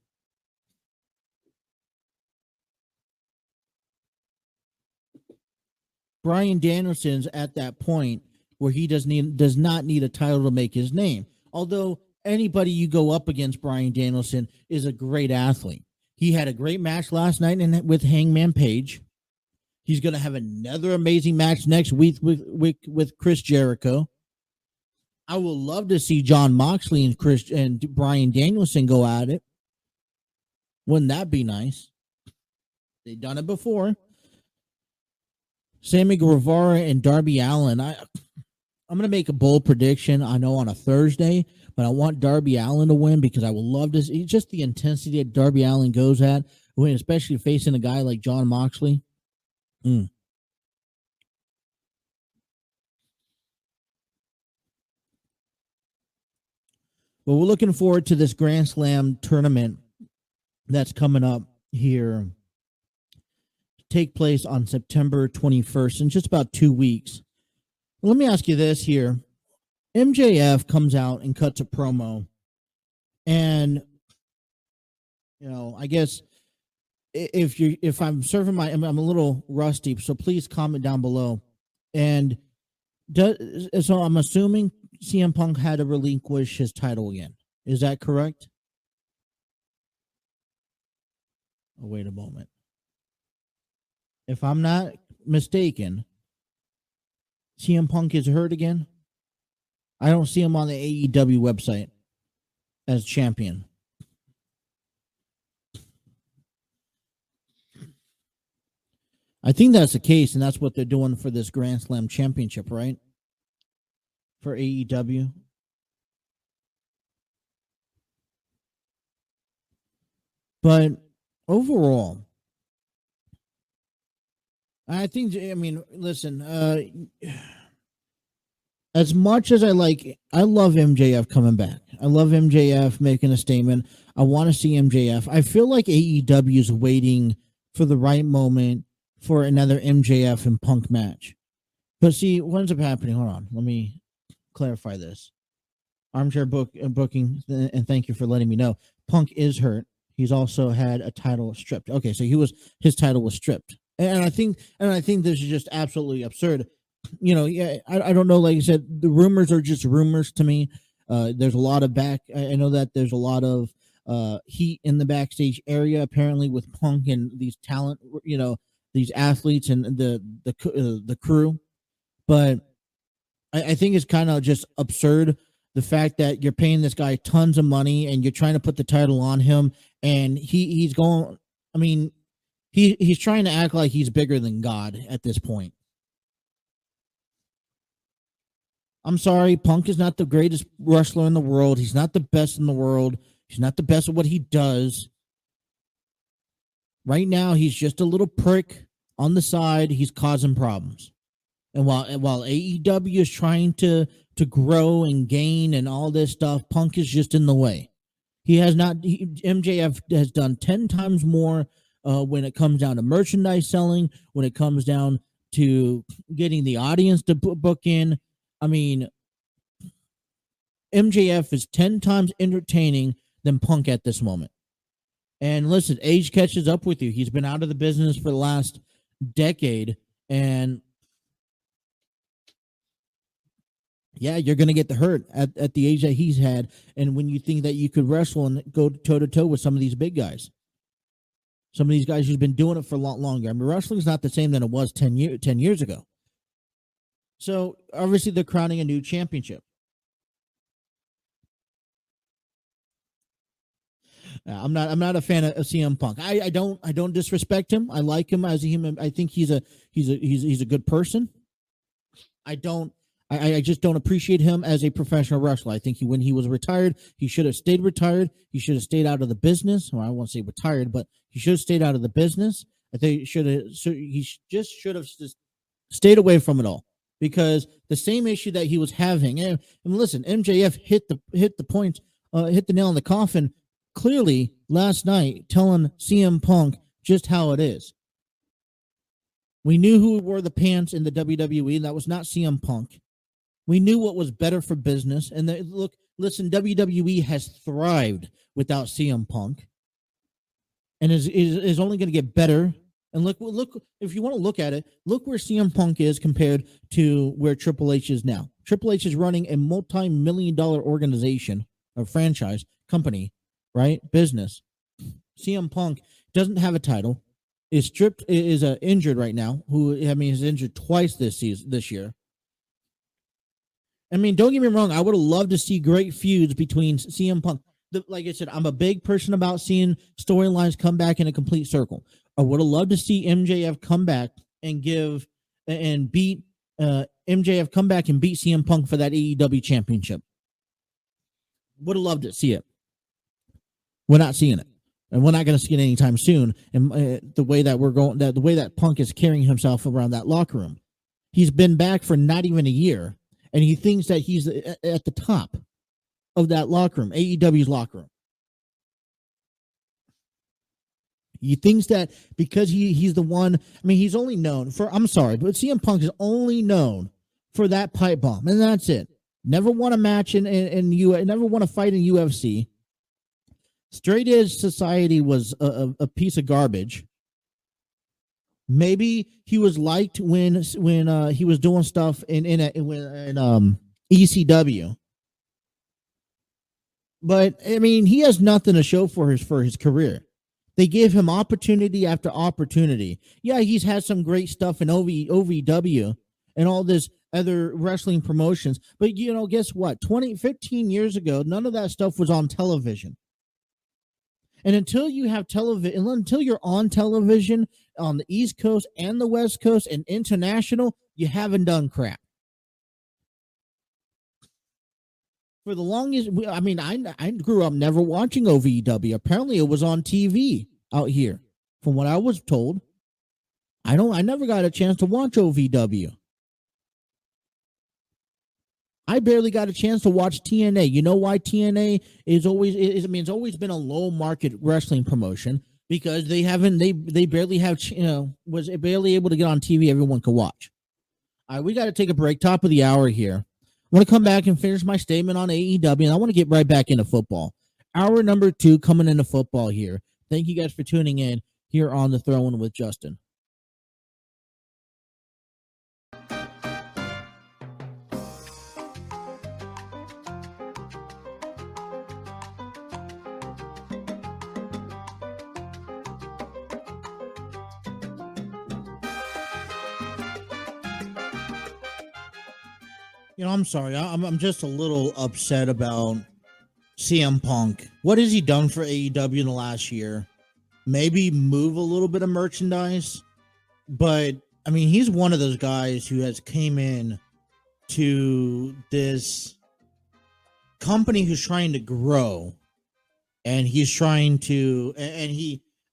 Bryan Danielson's at that point where he does not need a title to make his name. Although anybody you go up against Bryan Danielson is a great athlete. He had a great match last night with Hangman Page. He's going to have another amazing match next week with Chris Jericho. I will love to see Jon Moxley and Bryan Danielson go at it. Wouldn't that be nice? They've done it before. Sammy Guevara and Darby Allin. I'm going to make a bold prediction. I know on a Thursday, but I want Darby Allin to win because I would love to see just the intensity that Darby Allin goes at, especially facing a guy like Jon Moxley. Well, we're looking forward to this Grand Slam tournament that's coming up here. Take place on September 21st in just about 2 weeks. Let me ask you this here. MJF comes out and cuts a promo, and I guess if I'm serving I'm a little rusty, so please comment down below. And so I'm assuming CM Punk had to relinquish his title again. Is that correct? Oh, wait a moment. If I'm not mistaken, CM Punk is hurt again. I don't see him on the AEW website as champion. I think that's the case, and that's what they're doing for this Grand Slam championship, right? for AEW. But overall, I think, I mean, listen, as much as I love MJF coming back. I love MJF making a statement. I want to see MJF. I feel like AEW is waiting for the right moment for another MJF and Punk match. But see, what ends up happening? Hold on. Let me clarify this. Armchair booking, and thank you for letting me know. Punk is hurt. He's also had a title stripped. Okay, so his title was stripped. And I think this is just absolutely absurd. You know, yeah, I don't know. Like I said, the rumors are just rumors to me. There's a lot of I know that there's a lot of heat in the backstage area, apparently, with Punk and these talent, you know, these athletes and the crew. But I think it's kind of just absurd, the fact that you're paying this guy tons of money and you're trying to put the title on him, and he's going. I mean, he's trying to act like he's bigger than God at this point. I'm sorry, Punk is not the greatest wrestler in the world. He's not the best in the world. He's not the best at what he does. Right now, he's just a little prick on the side. He's causing problems. And while AEW is trying to grow and gain and all this stuff, Punk is just in the way. MJF has done 10 times more when it comes down to merchandise selling, when it comes down to getting the audience to book in. I mean, MJF is 10 times entertaining than Punk at this moment. And listen, age catches up with you. He's been out of the business for the last decade. And yeah, you're going to get the hurt at the age that he's had. And when you think that you could wrestle and go toe-to-toe with some of these big guys. Some of these guys who's been doing it for a lot longer. I mean, wrestling's not the same than it was 10 years ago. So obviously they're crowning a new championship. I'm not a fan of CM Punk. I don't disrespect him. I like him as a human. I think he's a good person. I just don't appreciate him as a professional wrestler. I think when he was retired, he should have stayed retired. He should have stayed out of the business. Well, I won't say retired, but he should have stayed out of the business. I think he should have just stayed away from it all. Because the same issue that he was having, and listen, MJF hit the point, hit the nail in the coffin clearly last night, telling CM Punk just how it is. We knew who wore the pants in the WWE, and that was not CM Punk. We knew what was better for business, and listen, WWE has thrived without CM Punk, and is only going to get better. And look, if you want to look at it, look where CM Punk is compared to where Triple H is now. Triple H is running a multi-million-dollar organization or franchise company, right? Business. CM Punk doesn't have a title, is injured right now, is injured twice this year. I mean, don't get me wrong, I would have loved to see great feuds between CM Punk. Like I said, I'm a big person about seeing storylines come back in a complete circle. I would have loved to see MJF come back and beat CM Punk for that AEW Championship. Would have loved to see it. We're not seeing it, and we're not going to see it anytime soon. And the way that Punk is carrying himself around that locker room, he's been back for not even a year, and he thinks that he's at the top of that locker room, AEW's locker room. He thinks that because he's the one. I mean, he's only known for. I'm sorry, but CM Punk is only known for that pipe bomb, and that's it. Never won a match never won a fight in UFC. Straight Edge Society was a piece of garbage. Maybe he was liked when he was doing stuff in ECW. But I mean, he has nothing to show for his career. They gave him opportunity after opportunity. Yeah, he's had some great stuff in OVW and all this other wrestling promotions. But, guess what? 15 years ago, none of that stuff was on television. And until you have television, until you're on television on the East Coast and the West Coast and international, you haven't done crap. For the longest, I grew up never watching OVW. Apparently, it was on TV out here. From what I was told, I never got a chance to watch OVW. I barely got a chance to watch TNA. You know why TNA it's always been a low market wrestling promotion because they barely have, was barely able to get on TV everyone could watch. All right, we got to take a break. Top of the hour here. I want to come back and finish my statement on AEW, and I want to get right back into football. Hour number 2 coming into football here. Thank you guys for tuning in here on The Throw-In with Justin. I'm sorry. I'm just a little upset about CM Punk. What has he done for AEW in the last year? Maybe move a little bit of merchandise, but he's one of those guys who has came in to this company who's trying to grow, and he's trying to,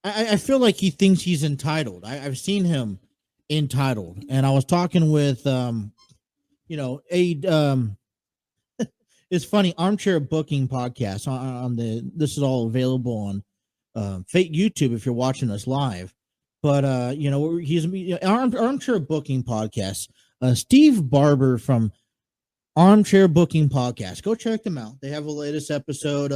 I feel like he thinks he's entitled. I've seen him entitled, and I was talking with it's funny, Armchair Booking podcast on this is all available on YouTube if you're watching us live. But he's Armchair Booking podcast. Steve Barber from Armchair Booking podcast. Go check them out. They have a latest episode.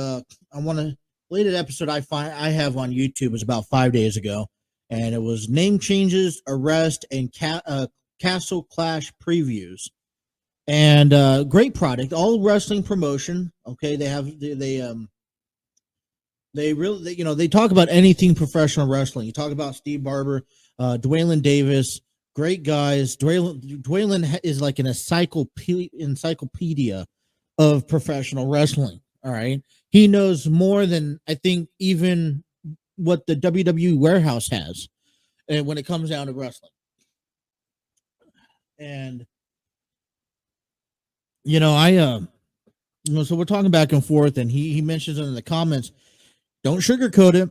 Latest episode I have on YouTube was about 5 days ago, and it was name changes, arrest, and Castle Clash previews. And great product, all wrestling promotion. Okay, they really they talk about anything professional wrestling. You talk about Steve Barber, Dwaylen Davis, great guys. Dwaylen is like an encyclopedia of professional wrestling. All right, he knows more than I think even what the WWE warehouse has, and when it comes down to wrestling. And so we're talking back and forth, and he mentions it in the comments. Don't sugarcoat it.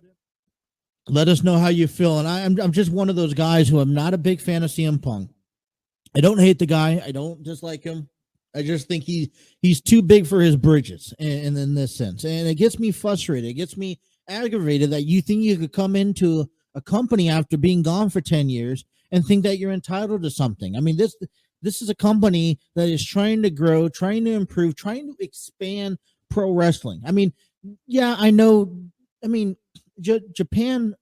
Let us know how you feel. And I'm just one of those guys who I'm not a big fan of CM Punk. I don't hate the guy. I don't dislike him. I just think he's too big for his britches, and in this sense. And it gets me frustrated. It gets me aggravated that you think you could come into a company after being gone for 10 years and think that you're entitled to something. This is a company that is trying to grow, trying to improve, trying to expand pro wrestling. I know. Japan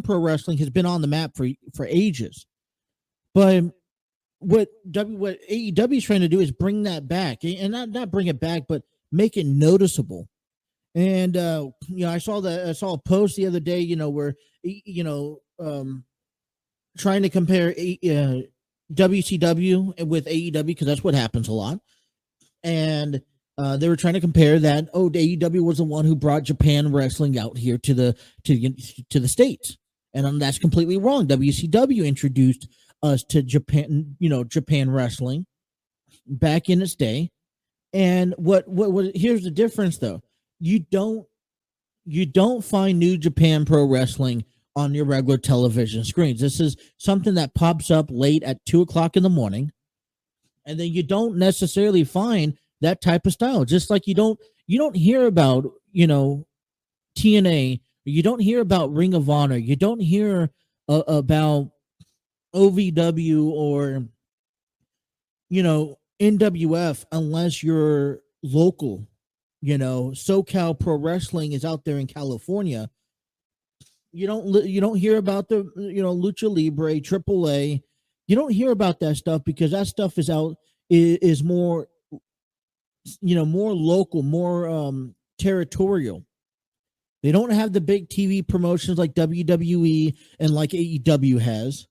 pro wrestling has been on the map for ages, but what AEW is trying to do is bring that back, and not bring it back, but make it noticeable. And I saw a post the other day, where trying to compare WCW with AEW, because that's what happens a lot. And they were trying to compare that. AEW was the one who brought Japan wrestling out here to the States, and that's completely wrong. WCW introduced us to Japan, Japan wrestling back in its day. And what here's the difference though. You don't find New Japan Pro Wrestling on your regular television screens. This is something that pops up late at 2:00 in the morning, and then you don't necessarily find that type of style. Just like you don't hear about TNA, you don't hear about Ring of Honor, you don't hear about OVW or NWF unless you're local. SoCal Pro Wrestling is out there in California. You don't hear about the Lucha Libre, AAA. You don't hear about that stuff because that stuff is more more local, more territorial. They don't have the big TV promotions like WWE and like AEW has.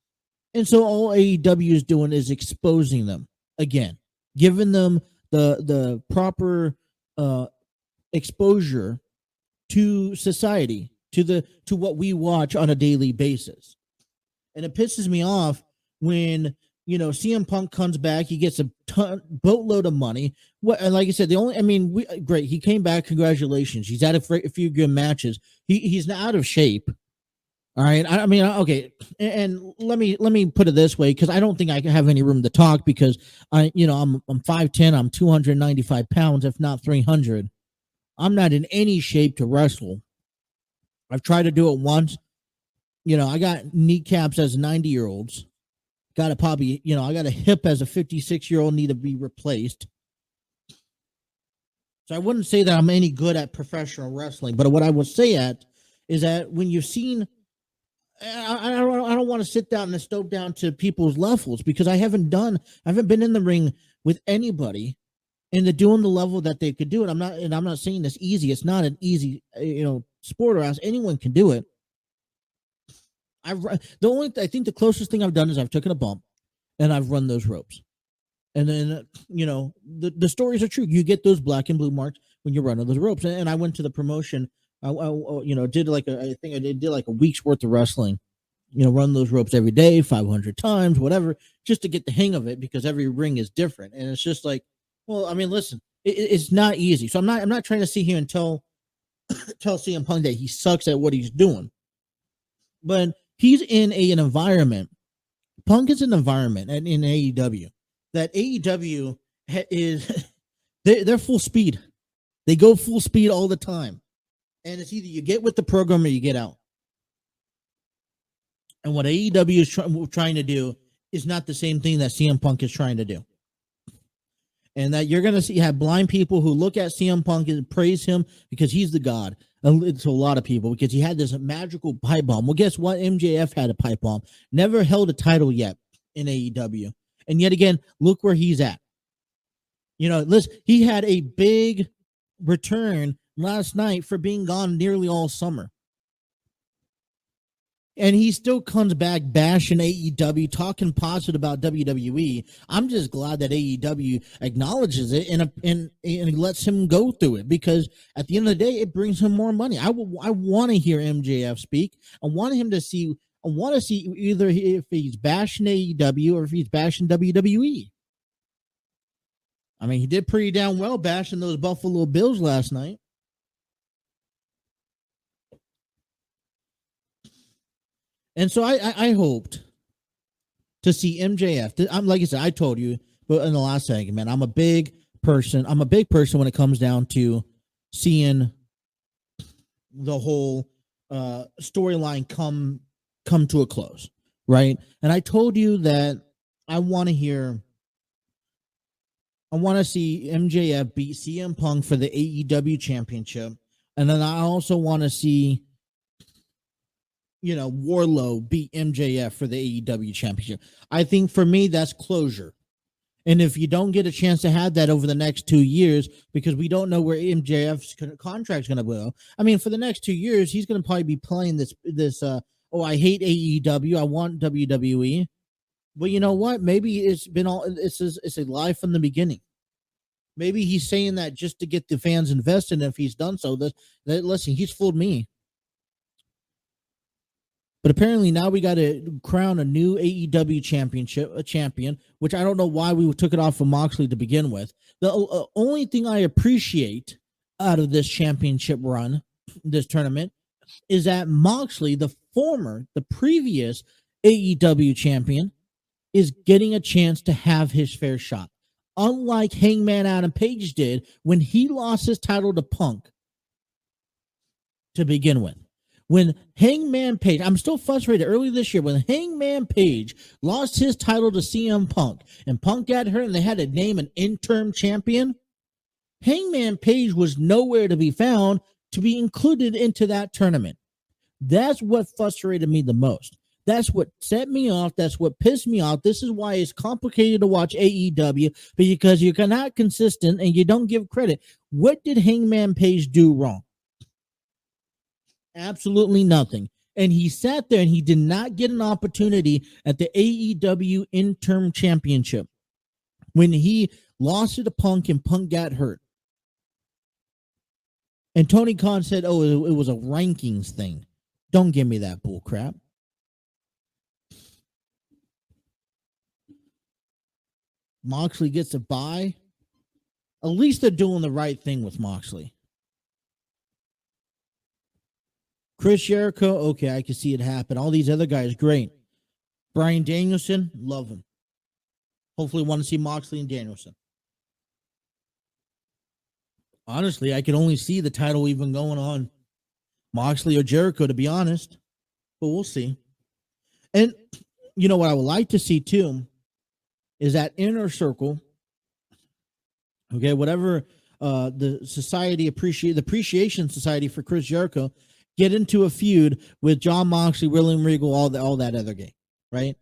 And so all AEW is doing is exposing them again, giving them the proper exposure to society, to what we watch on a daily basis. And it pisses me off when CM Punk comes back, he gets a boatload of money. And like I said, great. He came back. Congratulations. He's had a few good matches. He's not out of shape. All right. Okay. And let me put it this way, because I don't think I can have any room to talk, because I'm 5'10", I'm 295 pounds, if not 300. I'm not in any shape to wrestle. I've tried to do it once. I got kneecaps as 90-year-olds. Got to probably, I got a hip as a 56-year-old, need to be replaced. So I wouldn't say that I'm any good at professional wrestling, but what I would say is that when you've seen, I don't want to sit down and stoop down to people's levels, because I haven't been in the ring with anybody and they're doing the level that they could do it. I'm not saying it's easy. It's not an easy, sport, or else anyone can do it. I think the closest thing I've done is I've taken a bump and I've run those ropes. And then, the stories are true. You get those black and blue marks when you're running those ropes. And I went to the promotion. I did like a week's worth of wrestling, run those ropes every day, 500 times, whatever, just to get the hang of it, because every ring is different. And it's just like, listen, it's not easy. So I'm not trying to sit here and tell CM Punk that he sucks at what he's doing, but he's in an environment. Punk is an environment in AEW that AEW is they're full speed. They go full speed all the time. And it's either you get with the program or you get out. And what AEW is trying to do is not the same thing that CM Punk is trying to do. And that you're going to have blind people who look at CM Punk and praise him because he's the god. To a lot of people, because he had this magical pipe bomb. Well, guess what? MJF had a pipe bomb. Never held a title yet in AEW. And yet again, look where he's at. Listen, he had a big return last night for being gone nearly all summer. And he still comes back bashing AEW, talking positive about WWE. I'm just glad that AEW acknowledges it and lets him go through it, because at the end of the day, it brings him more money. I want to hear MJF speak. I want to see either if he's bashing AEW or if he's bashing WWE. He did pretty damn well bashing those Buffalo Bills last night. And so I hoped to see MJF. I'm like I said, I told you, but in the last segment, I'm a big person. I'm a big person when it comes down to seeing the whole storyline come to a close, right? And I told you that I want to see MJF beat CM Punk for the AEW Championship, and then I also want to see Warlow beat MJF for the AEW Championship. I think for me, that's closure. And if you don't get a chance to have that over the next 2 years, because we don't know where MJF's contract's going to go. For the next 2 years, he's going to probably be playing this. I hate AEW. I want WWE. But you know what? Maybe it's a lie from the beginning. Maybe he's saying that just to get the fans invested. And if he's done so, listen, he's fooled me. But apparently now we got to crown a new AEW champion, which I don't know why we took it off of Moxley to begin with. The only thing I appreciate out of this championship run, this tournament, is that Moxley, the previous AEW champion, is getting a chance to have his fair shot. Unlike Hangman Adam Page did when he lost his title to Punk to begin with. When Hangman Page, I'm still frustrated early this year, when Hangman Page lost his title to CM Punk and Punk got hurt and they had to name an interim champion, Hangman Page was nowhere to be found to be included into that tournament. That's what frustrated me the most. That's what set me off. That's what pissed me off. This is why it's complicated to watch AEW, because you're not consistent and you don't give credit. What did Hangman Page do wrong? Absolutely nothing. And he sat there and he did not get an opportunity at the AEW interim championship when he lost it to Punk and Punk got hurt. And Tony Khan said, oh, it was a rankings thing. Don't give me that bull crap. Moxley gets a bye. At least they're doing the right thing with Moxley. Chris Jericho, okay, I can see it happen. All these other guys, great. Bryan Danielson, love him. Hopefully want to see Moxley and Danielson. Honestly, I could only see the title even going on Moxley or Jericho, to be honest. But we'll see. And you know what I would like to see too is that Inner Circle. Okay, whatever the Appreciation Society for Chris Jericho get into a feud with Jon Moxley, William Regal, all that other game, right?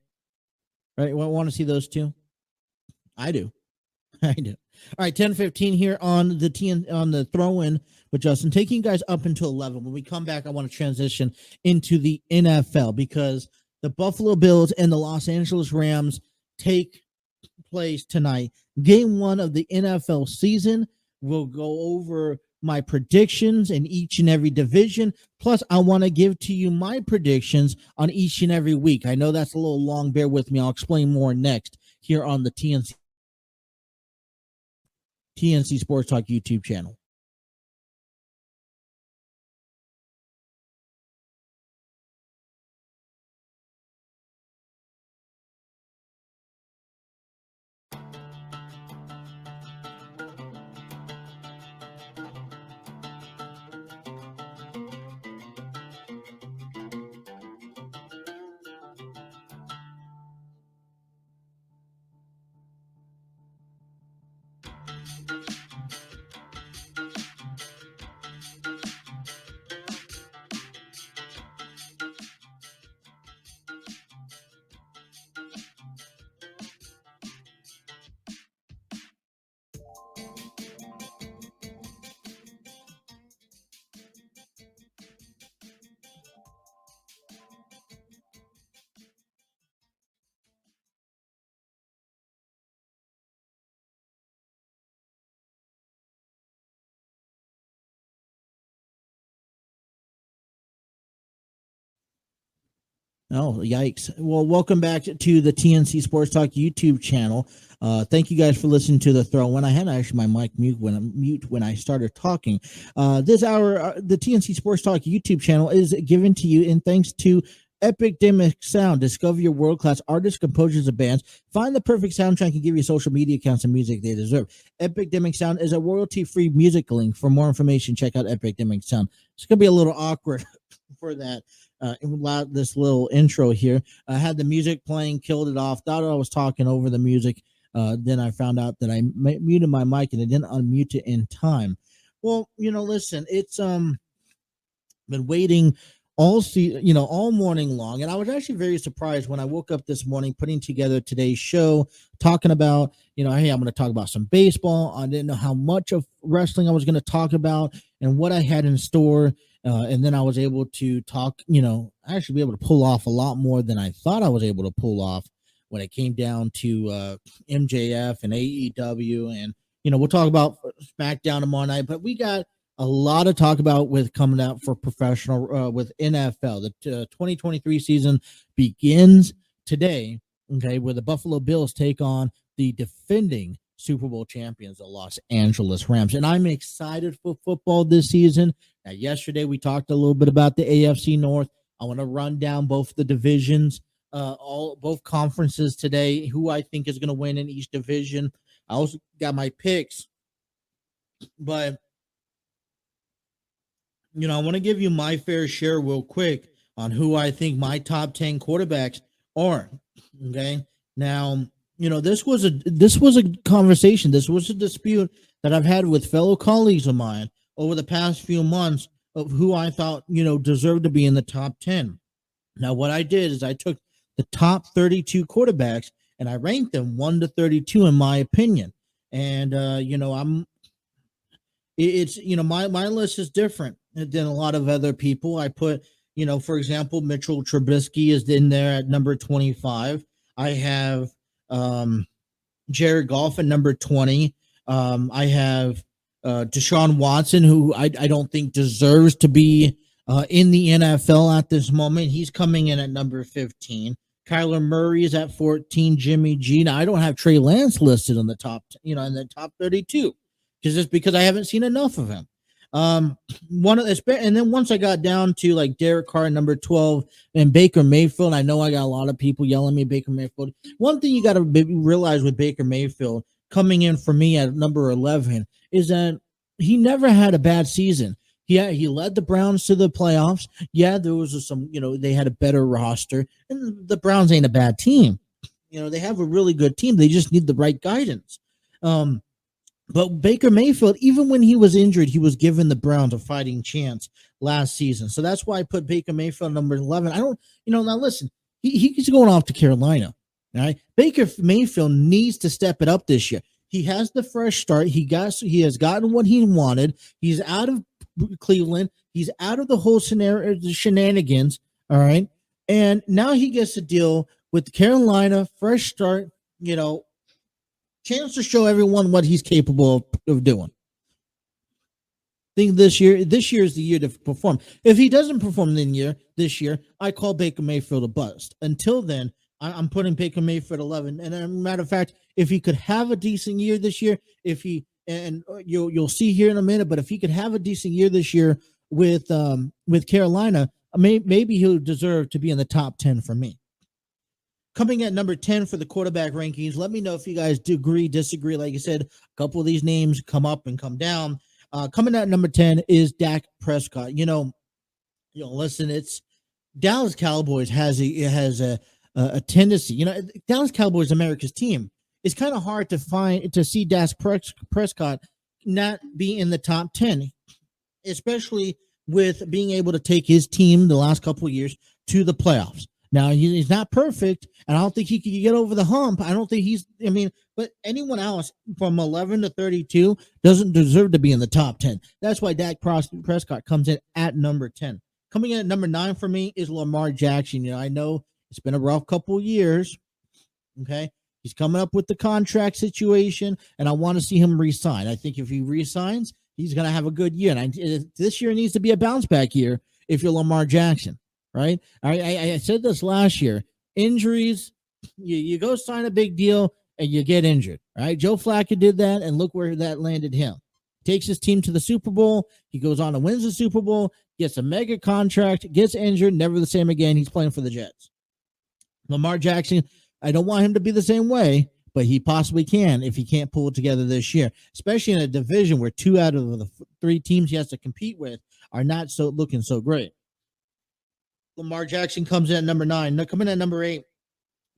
Right? Want to see those two? I do. I do. All right, 10:15 here on the throw-in with Justin, taking you guys up until 11. When we come back, I want to transition into the NFL because the Buffalo Bills and the Los Angeles Rams take place tonight. Game 1 of the NFL season. We'll go over my predictions in each and every division. Plus, I want to give to you my predictions on each and every week. I know that's a little long. Bear with me. I'll explain more next here on the TNC Sports Talk YouTube channel. Oh, yikes. Well, welcome back to the TNC Sports Talk YouTube channel. Thank you guys for listening to the throw-in. I had actually my mic mute when I started talking. This hour, the TNC Sports Talk YouTube channel is given to you in thanks to Epidemic Sound. Discover your world-class artists, composers, and bands. Find the perfect soundtrack and give your social media accounts and music they deserve. Epidemic Sound is a royalty-free music link. For more information, check out Epidemic Sound. It's going to be a little awkward for that. This little intro here. I had the music playing, killed it off, thought I was talking over the music. Then I found out that I muted my mic and I didn't unmute it in time. Well, listen, it's been waiting all morning long, and I was actually very surprised when I woke up this morning putting together today's show, talking about, hey, I'm going to talk about some baseball. I didn't know how much of wrestling I was going to talk about and what I had in store. And then I was able to talk, actually be able to pull off a lot more than I thought I was able to pull off when it came down to MJF and AEW. And, we'll talk about SmackDown tomorrow night, but we got a lot to talk about with coming out for professional with NFL. The 2023 season begins today, okay, where the Buffalo Bills take on the defending Super Bowl champions, the Los Angeles Rams. And I'm excited for football this season. Now, yesterday we talked a little bit about the AFC North. I want to run down both the divisions, both conferences today, who I think is going to win in each division. I also got my picks, but I want to give you my fair share real quick on who I think my top 10 quarterbacks are. Okay. Now, this was a conversation. This was a dispute that I've had with fellow colleagues of mine over the past few months of who I thought, deserved to be in the top 10. Now, what I did is I took the top 32 quarterbacks and I ranked them 1 to 32 in my opinion. And, my list is different than a lot of other people. I put, for example, Mitchell Trubisky is in there at number 25. I have Jared Goff at number 20. I have Deshaun Watson, who I don't think deserves to be in the NFL at this moment. He's coming in at number 15. Kyler Murray is at 14. Jimmy G. Now I don't have Trey Lance listed on the top, in the top 32, because I haven't seen enough of him. And then once I got down to like Derek Carr number 12 and Baker Mayfield, I know I got a lot of people yelling at me Baker Mayfield. One thing you got to realize with Baker Mayfield coming in for me at number 11 is that he never had a bad season. Yeah, he led the Browns to the playoffs. Yeah, there was some, they had a better roster, and the Browns ain't a bad team. They have a really good team. They just need the right guidance. But Baker Mayfield, even when he was injured, he was given the Browns a fighting chance last season. So that's why I put Baker Mayfield number 11. I don't, now listen, he's going off to Carolina. All right. Baker Mayfield needs to step it up this year. He has the fresh start. He has gotten what he wanted. He's out of Cleveland. He's out of the whole scenario, the shenanigans. All right. And now he gets to deal with Carolina, fresh start, chance to show everyone what he's capable of doing. I think this year is the year to perform. If he doesn't perform this year, I call Baker Mayfield a bust. Until then, I'm putting Baker Mayfield 11. And as a matter of fact, if he could have a decent year this year, you'll see here in a minute, but if he could have a decent year this year with Carolina, maybe he'll deserve to be in the top 10 for me. Coming at number 10 for the quarterback rankings, let me know if you guys agree, disagree. Like I said, a couple of these names come up and come down. Coming at number 10 is Dak Prescott. Listen, it's Dallas Cowboys has a tendency. Dallas Cowboys, America's team. It's kind of hard to see Dak Prescott not be in the top 10, especially with being able to take his team the last couple of years to the playoffs. Now, he's not perfect, and I don't think he can get over the hump. I don't think but anyone else from 11 to 32 doesn't deserve to be in the top 10. That's why Dak Prescott comes in at number 10. Coming in at number 9 for me is Lamar Jackson. I know it's been a rough couple of years, okay? He's coming up with the contract situation, and I want to see him re-sign. I think if he re-signs, he's going to have a good year. And this year needs to be a bounce-back year if you're Lamar Jackson. Right. I said this last year. Injuries, you go sign a big deal and you get injured. Right. Joe Flacco did that, and look where that landed him. Takes his team to the Super Bowl. He goes on and wins the Super Bowl, gets a mega contract, gets injured, never the same again. He's playing for the Jets. Lamar Jackson, I don't want him to be the same way, but he possibly can if he can't pull it together this year, especially in a division where 2 out of the 3 teams he has to compete with are not looking so great. Lamar Jackson comes in at number 9. Now, coming in at number 8,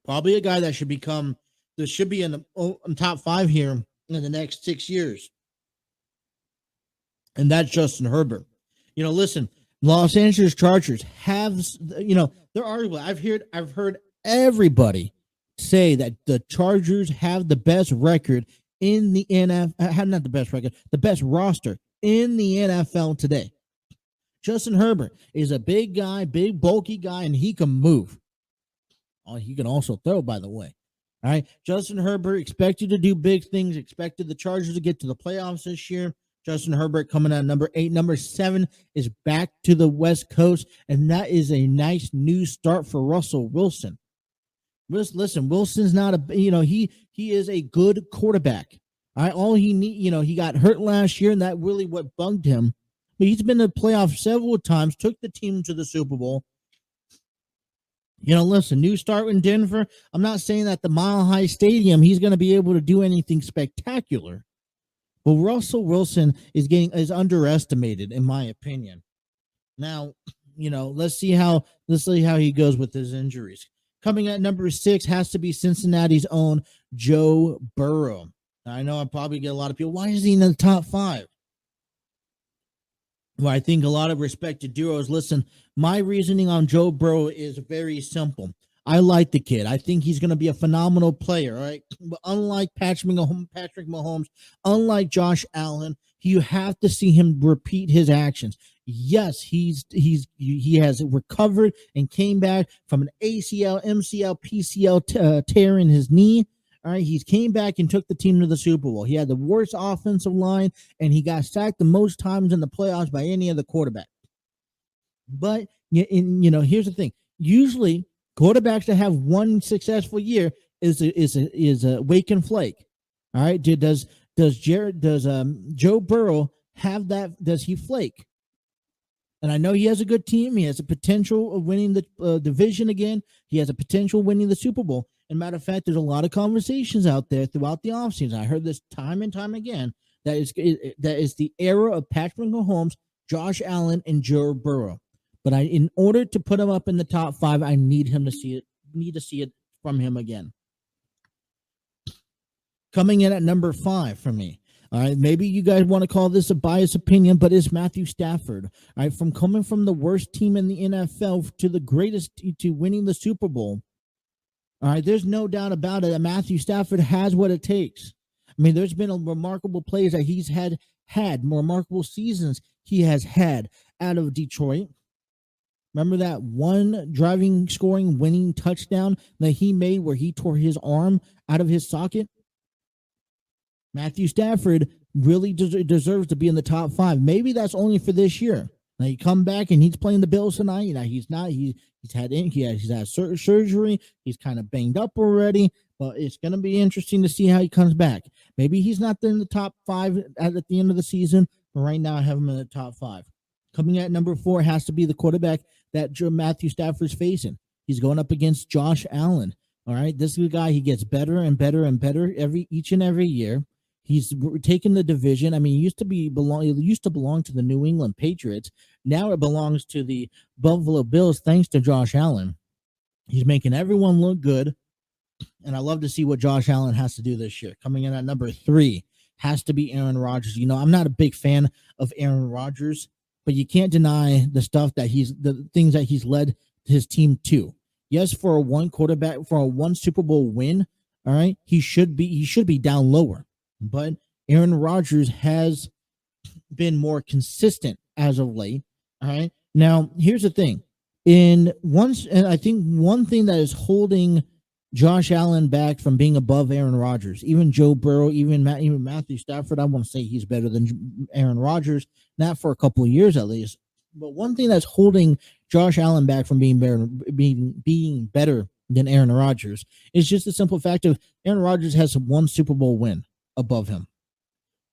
probably a guy that should be in the top 5 here in the next 6 years. And that's Justin Herbert. Listen, Los Angeles Chargers have, they're arguable. I've heard everybody say that the Chargers have the best record in the NFL, not the best record, the best roster in the NFL today. Justin Herbert is a big guy, big, bulky guy, and he can move. Oh, he can also throw, by the way. All right. Justin Herbert expected to do big things, expected the Chargers to get to the playoffs this year. Justin Herbert coming at number 8. Number 7 is back to the West Coast, and that is a nice new start for Russell Wilson. Listen, Wilson's not he is a good quarterback. All right. All he need, he got hurt last year, and that really what bugged him. But he's been to the playoffs several times, took the team to the Super Bowl. Listen, new start in Denver. I'm not saying that the Mile High Stadium, he's going to be able to do anything spectacular. But Russell Wilson is underestimated, in my opinion. Now, let's see how he goes with his injuries. Coming at number 6 has to be Cincinnati's own Joe Burrow. Now, I know I probably get a lot of people. Why is he in the top 5? Well, I think a lot of respected duos. Listen, my reasoning on Joe Burrow is very simple. I like the kid. I think he's going to be a phenomenal player. All right, but unlike Patrick Mahomes, unlike Josh Allen, you have to see him repeat his actions. Yes, he has recovered and came back from an ACL, MCL, PCL tear in his knee. All right, he came back and took the team to the Super Bowl. He had the worst offensive line, and he got sacked the most times in the playoffs by any other quarterback. But here's the thing. Usually, Quarterbacks that have one successful year is a wake and flake. All right. Does Joe Burrow have that? Does he flake? And I know he has a good team. He has a potential of winning the division again. He has a potential of winning the Super Bowl. And matter of fact, there's a lot of conversations out there throughout the offseason. I heard this time and time again. That is the era of Patrick Mahomes, Josh Allen, and Joe Burrow. But in order to put him up in the top 5, I need him to see it. Need to see it from him again. Coming in at number 5 for me. All right, maybe you guys want to call this a biased opinion, but it's Matthew Stafford. All right, from coming from the worst team in the NFL to the greatest to winning the Super Bowl. All right, there's no doubt about it that Matthew Stafford has what it takes. I mean, there's been a remarkable plays that he's had remarkable seasons he has had out of Detroit. Remember that one driving, scoring, winning touchdown that he made where he tore his arm out of his socket? Matthew Stafford really deserves to be in the top 5. Maybe that's only for this year. Now you come back and he's playing the Bills tonight. You know, he's not. He's had surgery. He's kind of banged up already. But it's going to be interesting to see how he comes back. Maybe he's not in the top 5 at the end of the season. But right now, I have him in the top 5. Coming at number 4 has to be the quarterback that Matthew Stafford's facing. He's going up against Josh Allen. All right, this is a guy. He gets better and better and better each and every year. He's taken the division. I mean, it used to belong to the New England Patriots. Now it belongs to the Buffalo Bills, thanks to Josh Allen. He's making everyone look good, and I love to see what Josh Allen has to do this year. Coming in at number 3 has to be Aaron Rodgers. You know, I'm not a big fan of Aaron Rodgers, but you can't deny the things that he's led his team to. Yes, for a one Super Bowl win, all right, he should be down lower. But Aaron Rodgers has been more consistent as of late. All right. Now, here's the thing. And I think one thing that is holding Josh Allen back from being above Aaron Rodgers, even Joe Burrow, even Matthew Stafford, I want to say he's better than Aaron Rodgers, not for a couple of years at least. But one thing that's holding Josh Allen back from being better than Aaron Rodgers is just the simple fact of Aaron Rodgers has one Super Bowl win above him.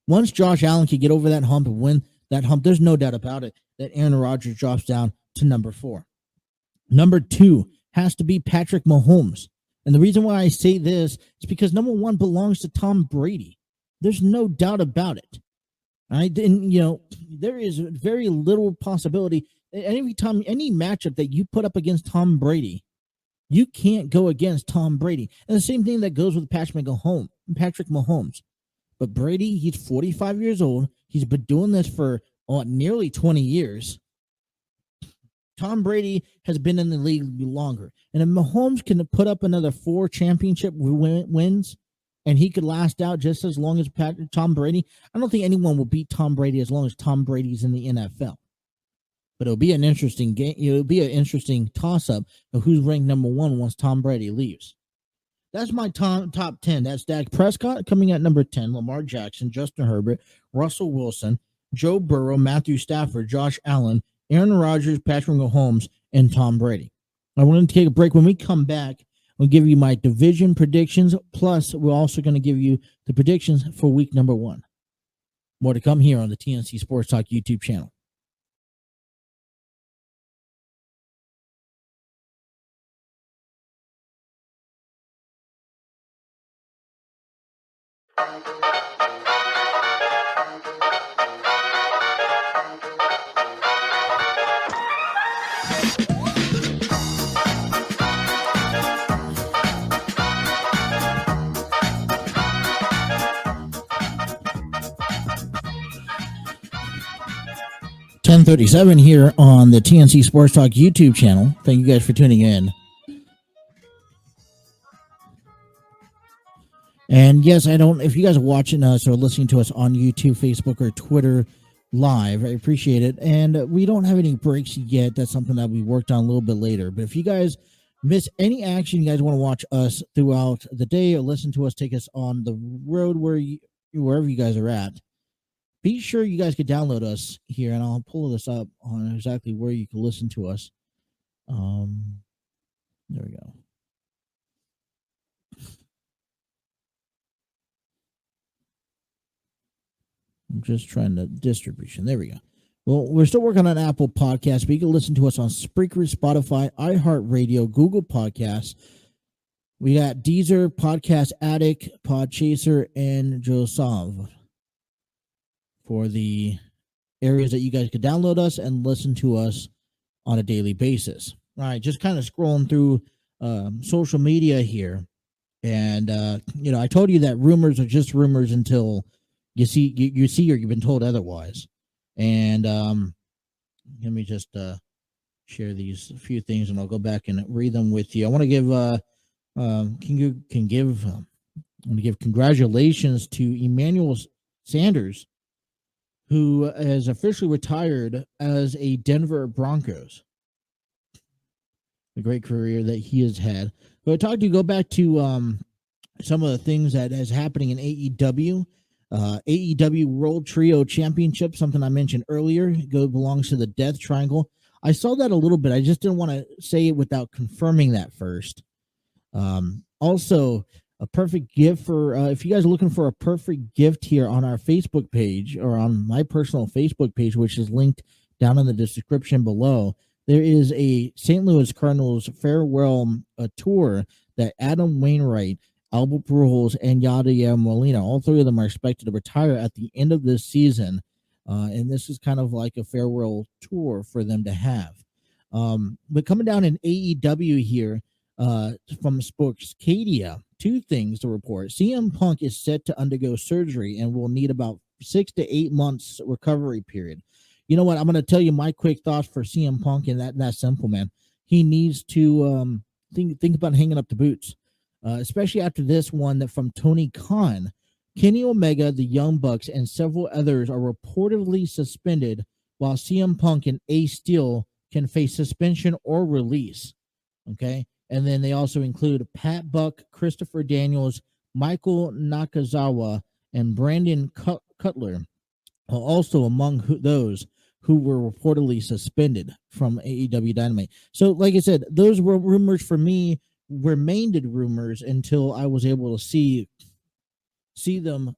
Once Josh Allen can get over that hump and win that hump, there's no doubt about it that Aaron Rodgers drops down to number 4. Number 2 has to be Patrick Mahomes. And the reason why I say this is because number 1 belongs to Tom Brady. There's no doubt about it. All right. And, you know, there is very little possibility any matchup that you put up against Tom Brady, you can't go against Tom Brady. And the same thing that goes with Patrick Mahomes. But Brady, he's 45 years old. He's been doing this for nearly 20 years. Tom Brady has been in the league longer. And if Mahomes can put up another 4 championship wins, and he could last out just as long as Tom Brady, I don't think anyone will beat Tom Brady as long as Tom Brady's in the NFL. But it'll be an interesting game. It'll be an interesting toss-up of who's ranked number 1 once Tom Brady leaves. That's my top 10. That's Dak Prescott coming at number 10, Lamar Jackson, Justin Herbert, Russell Wilson, Joe Burrow, Matthew Stafford, Josh Allen, Aaron Rodgers, Patrick Mahomes, and Tom Brady. I wanted to take a break. When we come back, I'll give you my division predictions, plus we're also going to give you the predictions for week number 1. More to come here on the TNC Sports Talk YouTube channel. .37 here on the TNC Sports Talk YouTube channel. Thank you guys for tuning in. And yes, if you guys are watching us or listening to us on YouTube, Facebook, or Twitter live, I appreciate it. And we don't have any breaks yet. That's something that we worked on a little bit later. But if you guys miss any action, you guys want to watch us throughout the day or listen to us, take us on the road wherever you guys are at, be sure you guys can download us here, and I'll pull this up on exactly where you can listen to us. There we go. I'm just trying to distribution. There we go. Well, we're still working on Apple Podcasts, but you can listen to us on Spreaker, Spotify, iHeartRadio, Google Podcasts. We got Deezer, Podcast Addict, Podchaser, and Josov for the areas that you guys could download us and listen to us on a daily basis. All right, just kind of scrolling through social media here. And, I told you that rumors are just rumors until you see or you've been told otherwise. And let me just share these few things, and I'll go back and read them with you. I want to give give congratulations to Emmanuel Sanders, who has officially retired as a Denver Broncos. A great career that he has had. But I talked to you, go back to some of the things that is happening in AEW. AEW World Trio Championship, something I mentioned earlier, belongs to the Death Triangle. I saw that a little bit. I just didn't want to say it without confirming that first. Also, a perfect gift for if you guys are looking for a perfect gift here on our Facebook page, or on my personal Facebook page, which is linked down in the description below. There is a St. Louis Cardinals farewell tour that Adam Wainwright, Albert Pujols, and Yadier Molina, all three of them are expected to retire at the end of this season. And this is kind of like a farewell tour for them to have. But coming down in AEW here from Sportscadia, two things to report. CM Punk is set to undergo surgery and will need about 6 to 8 months recovery period. You know what? I'm going to tell you my quick thoughts for CM Punk, and that's simple, man. He needs to think about hanging up the boots. Especially after this one that from Tony Khan. Kenny Omega, the Young Bucks, and several others are reportedly suspended, while CM Punk and Ace Steel can face suspension or release. Okay? And then they also include Pat Buck, Christopher Daniels, Michael Nakazawa, and Brandon Cutler, also among those who were reportedly suspended from AEW Dynamite. So, like I said, those were rumors for me. Remained rumors until I was able to see them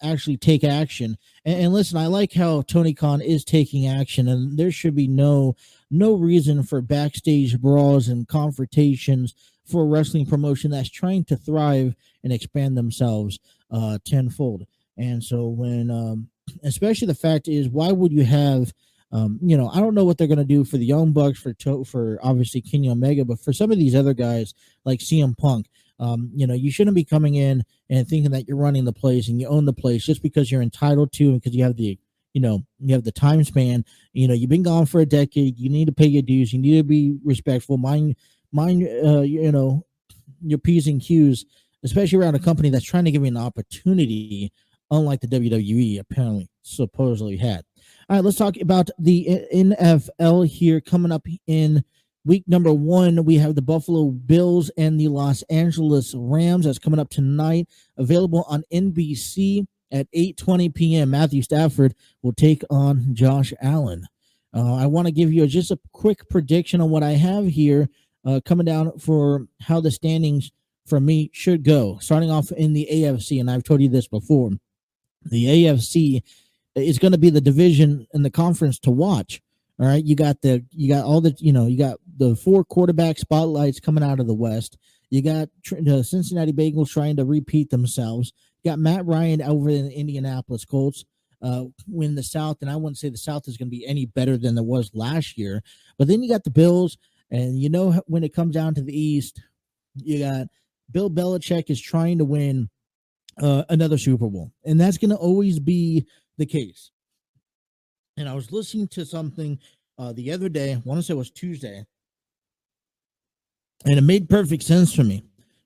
actually take action. And listen, I like how Tony Khan is taking action, and there should be no reason for backstage brawls and confrontations for a wrestling promotion that's trying to thrive and expand themselves tenfold. And so when especially the fact is, why would you have I don't know what they're going to do for the Young Bucks, for obviously Kenny Omega, but for some of these other guys like CM Punk, you shouldn't be coming in and thinking that you're running the place and you own the place just because you're entitled to, and because you have the, you have the time span. You've been gone for a decade. You need to pay your dues. You need to be respectful. Mind, your P's and Q's, especially around a company that's trying to give you an opportunity, unlike the WWE apparently supposedly had. All right, let's talk about the NFL here. Coming up in week number 1, we have the Buffalo Bills and the Los Angeles Rams. That's coming up tonight, available on NBC at 8:20 p.m. Matthew Stafford will take on Josh Allen. I want to give you just a quick prediction on what I have here coming down for how the standings for me should go. Starting off in the AFC, and I've told you this before, the AFC is going to be the division and the conference to watch. All right, you got the 4 quarterback spotlights coming out of the West. You got the Cincinnati Bengals trying to repeat themselves. You got Matt Ryan over in the Indianapolis Colts win the South, and I wouldn't say the South is going to be any better than there was last year. But then you got the Bills, and when it comes down to the East, you got Bill Belichick is trying to win another Super Bowl, and that's going to always be the case. And I was listening to something the other day, I want to say it was Tuesday, and it made perfect sense for me.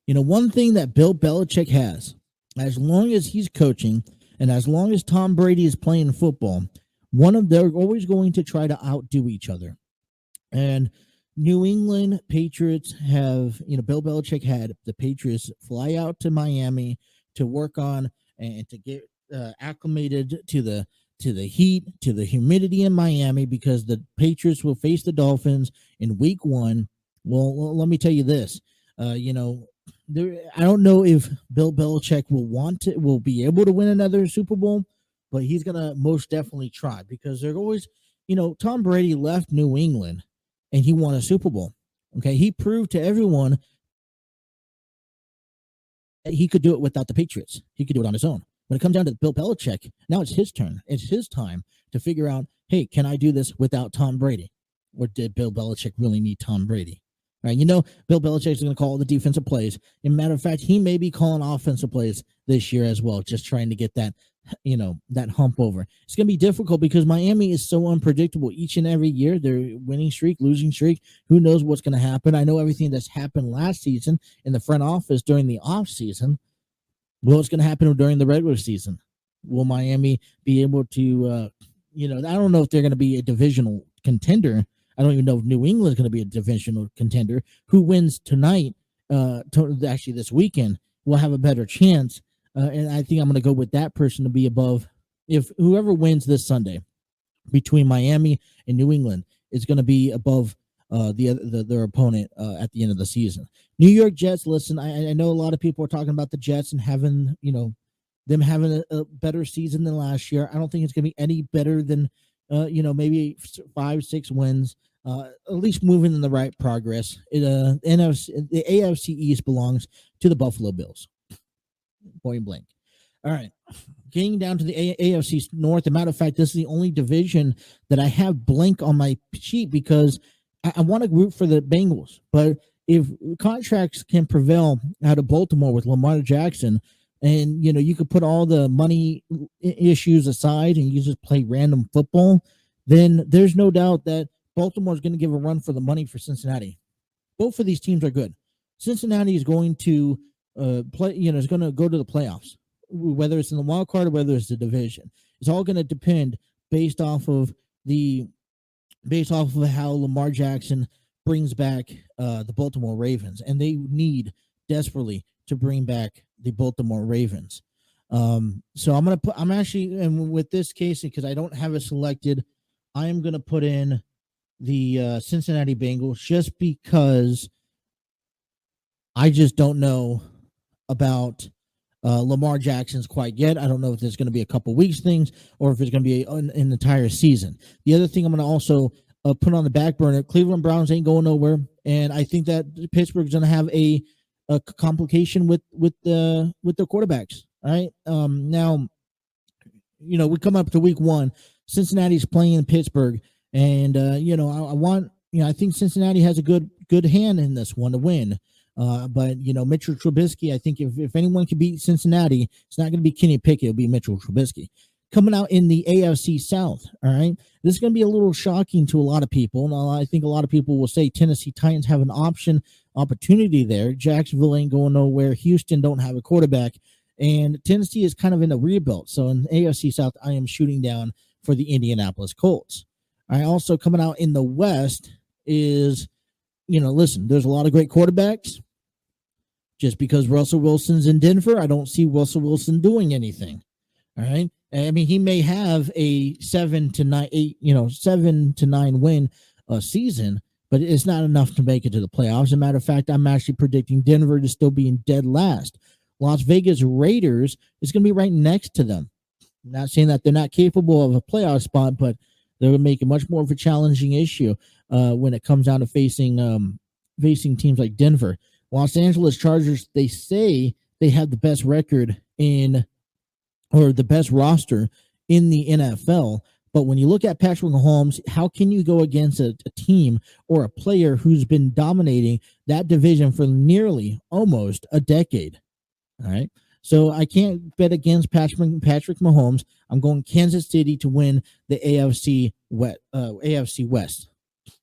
One thing that Bill Belichick has, as long as he's coaching and as long as Tom Brady is playing football, they're always going to try to outdo each other. And New England Patriots have, Bill Belichick had the Patriots fly out to Miami to work on and to get acclimated to the heat, to the humidity in Miami, because the Patriots will face the Dolphins in week 1 Well, let me tell you this. I don't know if Bill Belichick will be able to win another Super Bowl, but he's gonna most definitely try because they're always, Tom Brady left New England and he won a Super Bowl. Okay, he proved to everyone that he could do it without the Patriots. He could do it on his own. When it comes down to Bill Belichick, now it's his turn. It's his time to figure out, hey, can I do this without Tom Brady? Or did Bill Belichick really need Tom Brady? All right, Bill Belichick is going to call the defensive plays. As a matter of fact, he may be calling offensive plays this year as well, just trying to get that, that hump over. It's going to be difficult because Miami is so unpredictable each and every year. They're winning streak, losing streak. Who knows what's going to happen? I know everything that's happened last season in the front office during the offseason. What's going to happen during the regular season? Will Miami be able to, I don't know if they're going to be a divisional contender. I don't even know if New England is going to be a divisional contender. Who wins tonight, actually this weekend, will have a better chance. And I think I'm going to go with that person to be above. If whoever wins this Sunday between Miami and New England is going to be above their opponent at the end of the season. New York Jets, listen, I know a lot of people are talking about the Jets and having, them having a better season than last year. I don't think it's going to be any better than, maybe 5-6 wins. At least moving in the right progress. The AFC East belongs to the Buffalo Bills. Point blank. All right. Getting down to the AFC North. As a matter of fact, this is the only division that I have blank on my sheet because I want to root for the Bengals. But if contracts can prevail out of Baltimore with Lamar Jackson, and you could put all the money issues aside and you just play random football, then there's no doubt that Baltimore is going to give a run for the money for Cincinnati. Both of these teams are good. Cincinnati is going to play, is going to go to the playoffs, whether it's in the wild card or whether it's the division. It's all going to depend based off of how Lamar Jackson brings back the Baltimore Ravens, and they need desperately to bring back the Baltimore Ravens. So I'm actually, and with this case, because I don't have it selected, I am going to put in the Cincinnati Bengals just because I just don't know about Lamar Jackson's quite yet. I don't know if there's going to be a couple weeks things or if it's going to be an entire season. The other thing I'm going to also put on the back burner, Cleveland Browns ain't going nowhere, and I think that Pittsburgh's going to have a complication with the quarterbacks. All right, now we come up to week 1. Cincinnati's playing in Pittsburgh. And, I think Cincinnati has a good hand in this one to win. But Mitchell Trubisky, I think if anyone can beat Cincinnati, it's not going to be Kenny Pickett. It'll be Mitchell Trubisky. Coming out in the AFC South, all right? This is going to be a little shocking to a lot of people. And I think a lot of people will say Tennessee Titans have an opportunity there. Jacksonville ain't going nowhere. Houston don't have a quarterback. And Tennessee is kind of in a rebuild. So in the AFC South, I am shooting down for the Indianapolis Colts. I also coming out in the West is, listen, there's a lot of great quarterbacks. Just because Russell Wilson's in Denver, I don't see Russell Wilson doing anything. All right. I mean, he may have a 7 to 9 win season, but it's not enough to make it to the playoffs. As a matter of fact, I'm actually predicting Denver to still be in dead last. Las Vegas Raiders is going to be right next to them. I'm not saying that they're not capable of a playoff spot, but they're going to make it much more of a challenging issue when it comes down to facing teams like Denver. Los Angeles Chargers, they say they have the best record or the best roster in the NFL. But when you look at Patrick Mahomes, how can you go against a team or a player who's been dominating that division for nearly almost a decade? All right. So I can't bet against Patrick Mahomes. I'm going Kansas City to win the AFC West.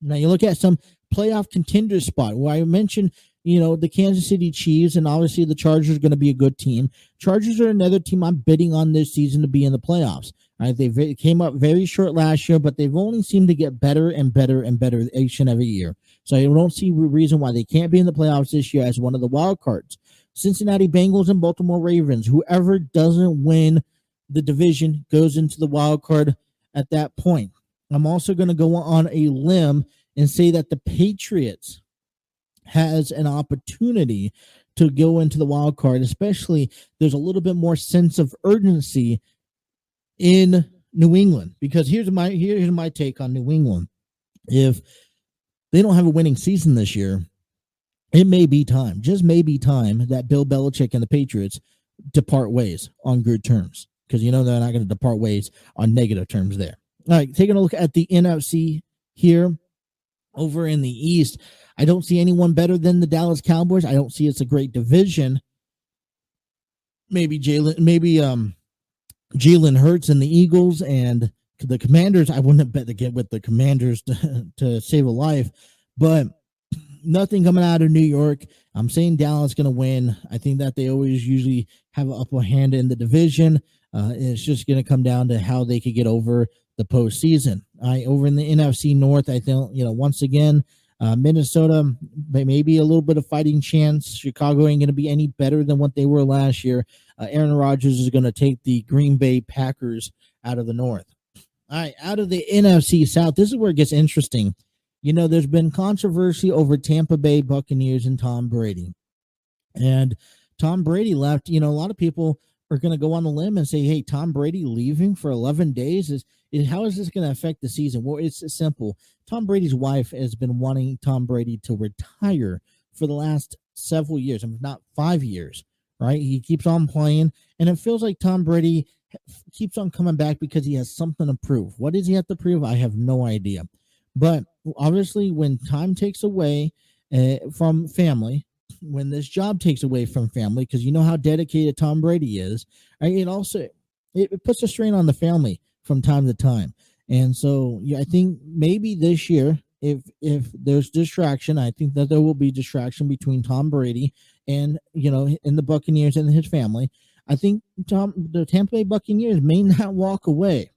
Now you look at some playoff contender spot where I mentioned, the Kansas City Chiefs, and obviously the Chargers are going to be a good team. Chargers are another team I'm betting on this season to be in the playoffs. All right, they came up very short last year, but they've only seemed to get better and better and better each and every year. So I don't see a reason why they can't be in the playoffs this year as one of the wild cards. Cincinnati Bengals and Baltimore Ravens. Whoever doesn't win the division goes into the wild card at that point. I'm also going to go on a limb and say that the Patriots has an opportunity to go into the wild card, especially there's a little bit more sense of urgency in New England, because here's my take on New England. If they don't have a winning season this year, it may be time, just maybe time, that Bill Belichick and the Patriots depart ways on good terms, because they're not going to depart ways on negative terms there. All right, taking a look at the NFC here. Over in the East, I don't see anyone better than the Dallas Cowboys. I don't see it's a great division. Maybe Jalen Hurts and the Eagles and the Commanders. I wouldn't bet to get with the Commanders to save a life, but nothing coming out of New York. I'm saying Dallas going to win. I think that they always usually have an upper hand in the division. It's just going to come down to how they could get over the postseason. Over in the NFC North, I think, once again, Minnesota, maybe a little bit of fighting chance. Chicago ain't going to be any better than what they were last year. Aaron Rodgers is going to take the Green Bay Packers out of the North. All right, out of the NFC South, this is where it gets interesting. There's been controversy over Tampa Bay Buccaneers and Tom Brady. And Tom Brady left. A lot of people are going to go on the limb and say, hey, Tom Brady leaving for 11 days, how is this going to affect the season? Well, it's simple. Tom Brady's wife has been wanting Tom Brady to retire for the last several years, if not 5 years, right? He keeps on playing, and it feels like Tom Brady keeps on coming back because he has something to prove. What does he have to prove? I have no idea. But obviously, when time takes away from family, when this job takes away from family, because you know how dedicated Tom Brady is, it puts a strain on the family from time to time. And so I think maybe this year, if there's distraction, I think that there will be distraction between Tom Brady and the Buccaneers and his family. I think the Tampa Bay Buccaneers may not walk away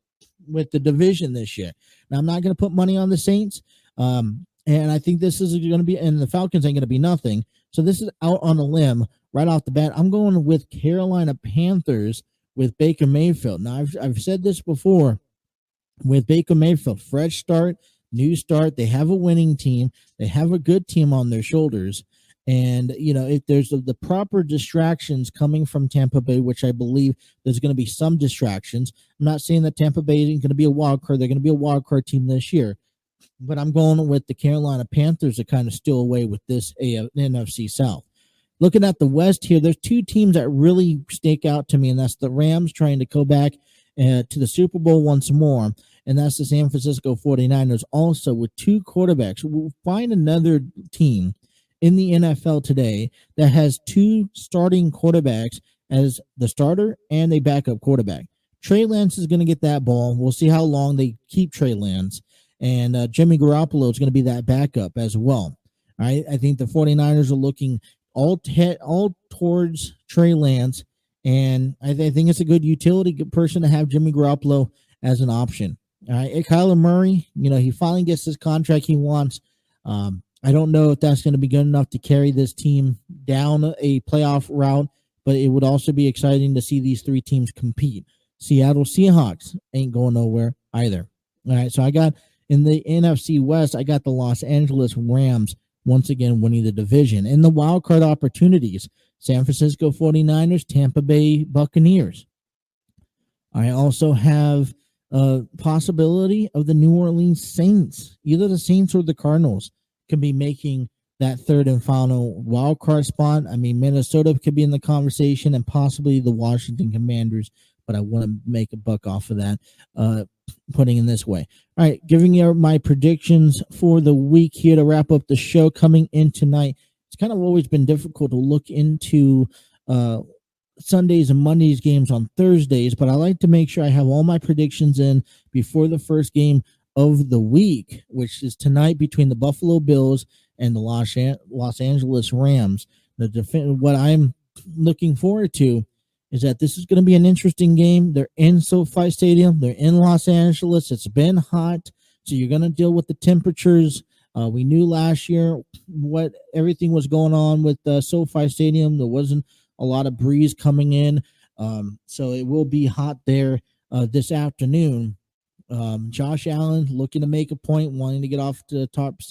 with the division this year. Now, I'm not going to put money on the Saints, and I think this is going to be, and the Falcons ain't going to be nothing. So this is out on a limb right off the bat. I'm going with Carolina Panthers with Baker Mayfield. Now, I've said this before with Baker Mayfield, fresh start, new start. They have a winning team. They have a good team on their shoulders. And, if there's the proper distractions coming from Tampa Bay, which I believe there's going to be some distractions. I'm not saying that Tampa Bay isn't going to be a wild card. They're going to be a wild card team this year. But I'm going with the Carolina Panthers to kind of steal away with this NFC South. Looking at the West here, there's two teams that really stake out to me, and that's the Rams trying to go back to the Super Bowl once more, and that's the San Francisco 49ers also with two quarterbacks. We'll find another team in the NFL today that has two starting quarterbacks as the starter and a backup quarterback. Trey Lance is going to get that ball. We'll see how long they keep Trey Lance. And Jimmy Garoppolo is going to be that backup as well. All right, I think the 49ers are looking all towards Trey Lance, and I think it's a good utility person to have Jimmy Garoppolo as an option. All right, Kyler Murray, he finally gets this contract he wants. I don't know if that's going to be good enough to carry this team down a playoff route, but it would also be exciting to see these three teams compete. Seattle Seahawks ain't going nowhere either. All right, so I got in the NFC West, I got the Los Angeles Rams once again winning the division. In the wild card opportunities, San Francisco 49ers, Tampa Bay Buccaneers. I also have a possibility of the New Orleans Saints. Either the Saints or the Cardinals could be making that third and final wild card spot. I mean, Minnesota could be in the conversation and possibly the Washington Commanders, but I want to make a buck off of that, putting in this way. All right, giving you my predictions for the week here to wrap up the show coming in tonight. It's kind of always been difficult to look into Sundays and Mondays games on Thursdays, but I like to make sure I have all my predictions in before the first game of the week, which is tonight between the Buffalo Bills and the Los Angeles Rams. What I'm looking forward to is that this is going to be an interesting game. They're in SoFi Stadium. They're in Los Angeles. It's been hot, so you're going to deal with the temperatures. We knew last year what everything was going on with SoFi Stadium. There wasn't a lot of breeze coming in, so it will be hot there this afternoon. Josh Allen looking to make a point, wanting to get off to the top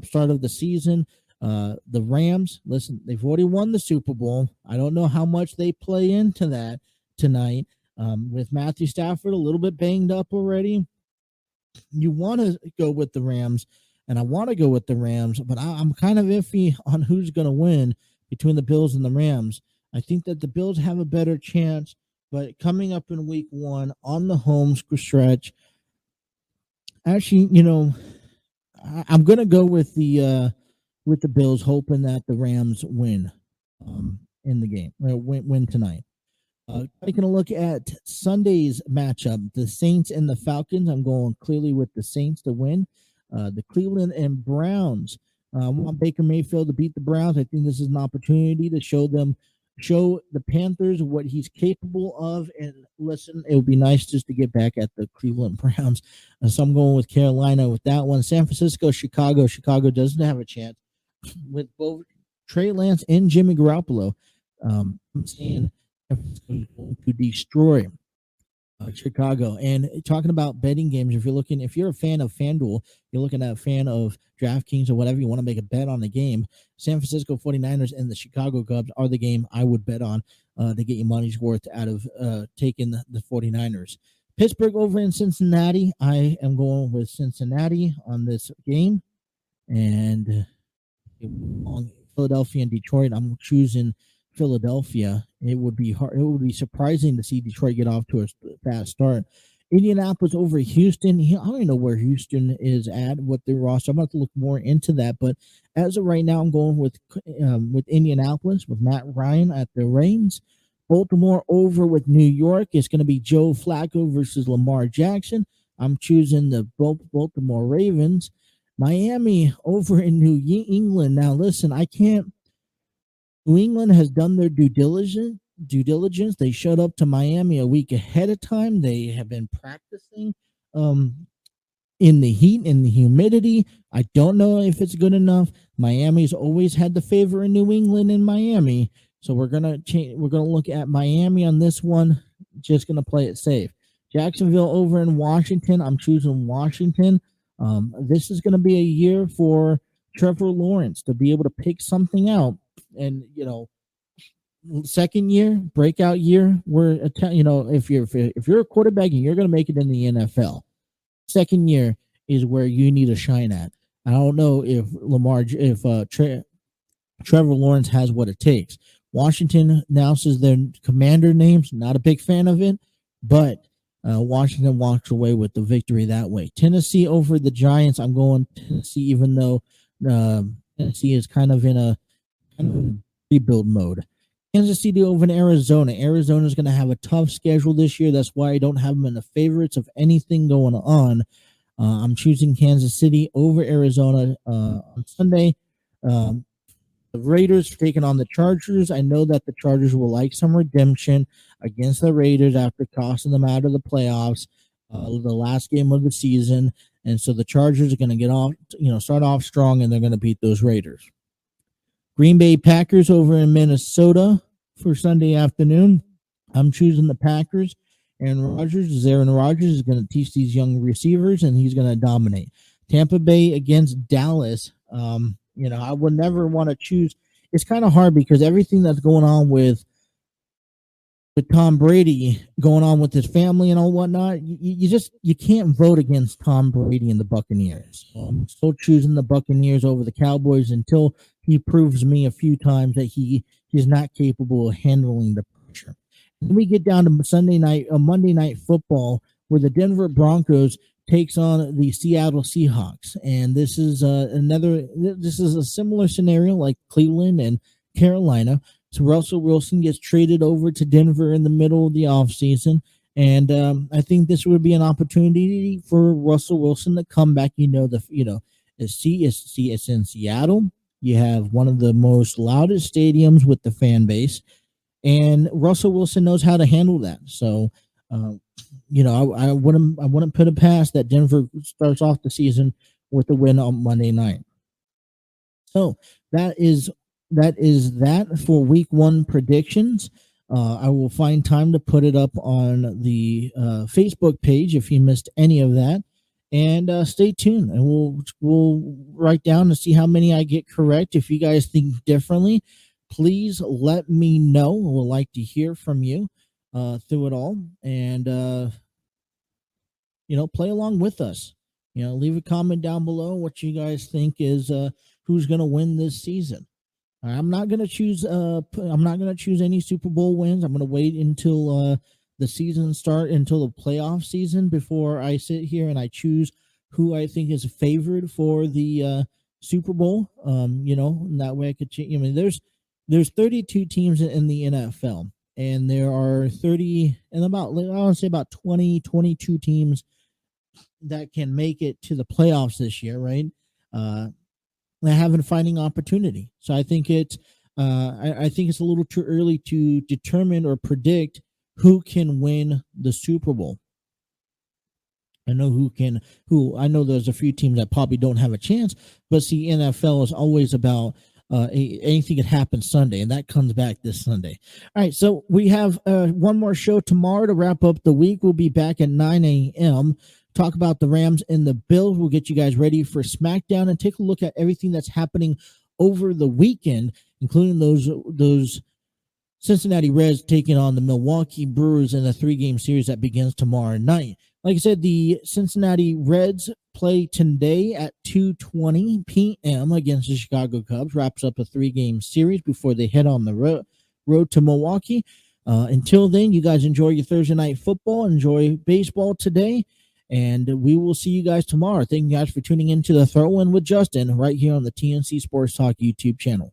start of the season. The Rams, listen, they've already won the Super Bowl. I don't know how much they play into that tonight. With Matthew Stafford a little bit banged up already, you want to go with the Rams, and I want to go with the Rams, but I'm kind of iffy on who's going to win between the Bills and the Rams. I think that the Bills have a better chance, but coming up in week 1 on the home stretch, actually, I'm going to go with the Bills, hoping that the Rams win in the game, win tonight. Taking a look at Sunday's matchup, the Saints and the Falcons. I'm going clearly with the Saints to win. The Cleveland and Browns. I want Baker Mayfield to beat the Browns. I think this is an opportunity to show the Panthers what he's capable of. And listen, it would be nice just to get back at the Cleveland Browns. So I'm going with Carolina with that one. San Francisco, Chicago. Chicago doesn't have a chance with both Trey Lance and Jimmy Garoppolo. I'm saying to destroy Chicago. And talking about betting games, if you're a fan of FanDuel, you're looking at a fan of DraftKings or whatever, you want to make a bet on the game, San Francisco 49ers and the Chicago Cubs are the game I would bet on to get your money's worth out of taking the 49ers. Pittsburgh over in Cincinnati. I am going with Cincinnati on this game. And on Philadelphia and Detroit, I'm choosing Philadelphia. It would be hard. It would be surprising to see Detroit get off to a fast start. Indianapolis over Houston. I don't even know where Houston is at, what their roster. I'm going to have to look more into that. But as of right now, I'm going with Indianapolis with Matt Ryan at the reins. Baltimore over with New York. It's going to be Joe Flacco versus Lamar Jackson. I'm choosing the Baltimore Ravens. Miami over in New England. Now, listen, I can't. New England has done their due diligence. They showed up to Miami a week ahead of time. They have been practicing in the heat, in the humidity. I don't know if it's good enough. Miami's always had the favor in New England and Miami. So we're gonna change. We're gonna look at Miami on this one. Just gonna play it safe. Jacksonville over in Washington. I'm choosing Washington. This is gonna be a year for Trevor Lawrence to be able to pick something out. And second year, breakout year, if you're a quarterback and you're going to make it in the NFL, second year is where you need to shine at. I don't know if Trevor Lawrence has what it takes. Washington announces their commander names. Not a big fan of it, but Washington walks away with the victory that way. Tennessee over the Giants. I'm going Tennessee, even though Tennessee is kind of in a rebuild mode. Kansas City over in Arizona. Arizona is going to have a tough schedule this year. That's why I don't have them in the favorites of anything going on. I'm choosing Kansas City over Arizona on Sunday. The Raiders taking on the Chargers. I know that the Chargers will like some redemption against the Raiders after tossing them out of the playoffs the last game of the season. And so the Chargers are going to get off, start off strong, and they're going to beat those Raiders. Green Bay Packers over in Minnesota for Sunday afternoon. I'm choosing the Packers. Aaron Rodgers is going to teach these young receivers, and he's going to dominate. Tampa Bay against Dallas. I would never want to choose. It's kind of hard because everything that's going on with Tom Brady, going on with his family and all whatnot, you can't vote against Tom Brady and the Buccaneers. So I'm still choosing the Buccaneers over the Cowboys until he proves me a few times that he is not capable of handling the pressure. And we get down to Monday night football, where the Denver Broncos takes on the Seattle Seahawks. And this is a similar scenario like Cleveland and Carolina. So Russell Wilson gets traded over to Denver in the middle of the offseason. And I think this would be an opportunity for Russell Wilson to come back. It's in Seattle. You have one of the most loudest stadiums with the fan base, and Russell Wilson knows how to handle that. So, I wouldn't put it past that Denver starts off the season with a win on Monday night. So that is that for week 1 predictions. I will find time to put it up on the Facebook page if you missed any of that. And stay tuned, and we'll write down to see how many I get correct. If you guys think differently, please let me know. We'll like to hear from you through it all, and play along with us. Leave a comment down below what you guys think is who's going to win this season. I'm not going to choose. I'm not going to choose any Super Bowl wins. I'm going to wait until the season start, until the playoff season, before I sit here and I choose who I think is favored for the Super Bowl. And that way I could change. There's 32 teams in the NFL, and there are 30 and I want to say about 22 teams that can make it to the playoffs this year, right? They have a fighting opportunity. So I think it's a little too early to determine or predict who can win the Super Bowl. I know I know there's a few teams that probably don't have a chance, but see, NFL is always about anything can happen Sunday, and that comes back this Sunday. All right, so we have one more show tomorrow to wrap up the week. We'll be back at 9 a.m. Talk about the Rams and the Bills. We'll get you guys ready for SmackDown and take a look at everything that's happening over the weekend, including those Cincinnati Reds taking on the Milwaukee Brewers in a 3-game series that begins tomorrow night. Like I said, the Cincinnati Reds play today at 2:20 p.m. against the Chicago Cubs. Wraps up a 3-game series before they head on the road to Milwaukee. Until then, you guys enjoy your Thursday night football. Enjoy baseball today. And we will see you guys tomorrow. Thank you guys for tuning in to the Throw In with Justin right here on the TNC Sports Talk YouTube channel.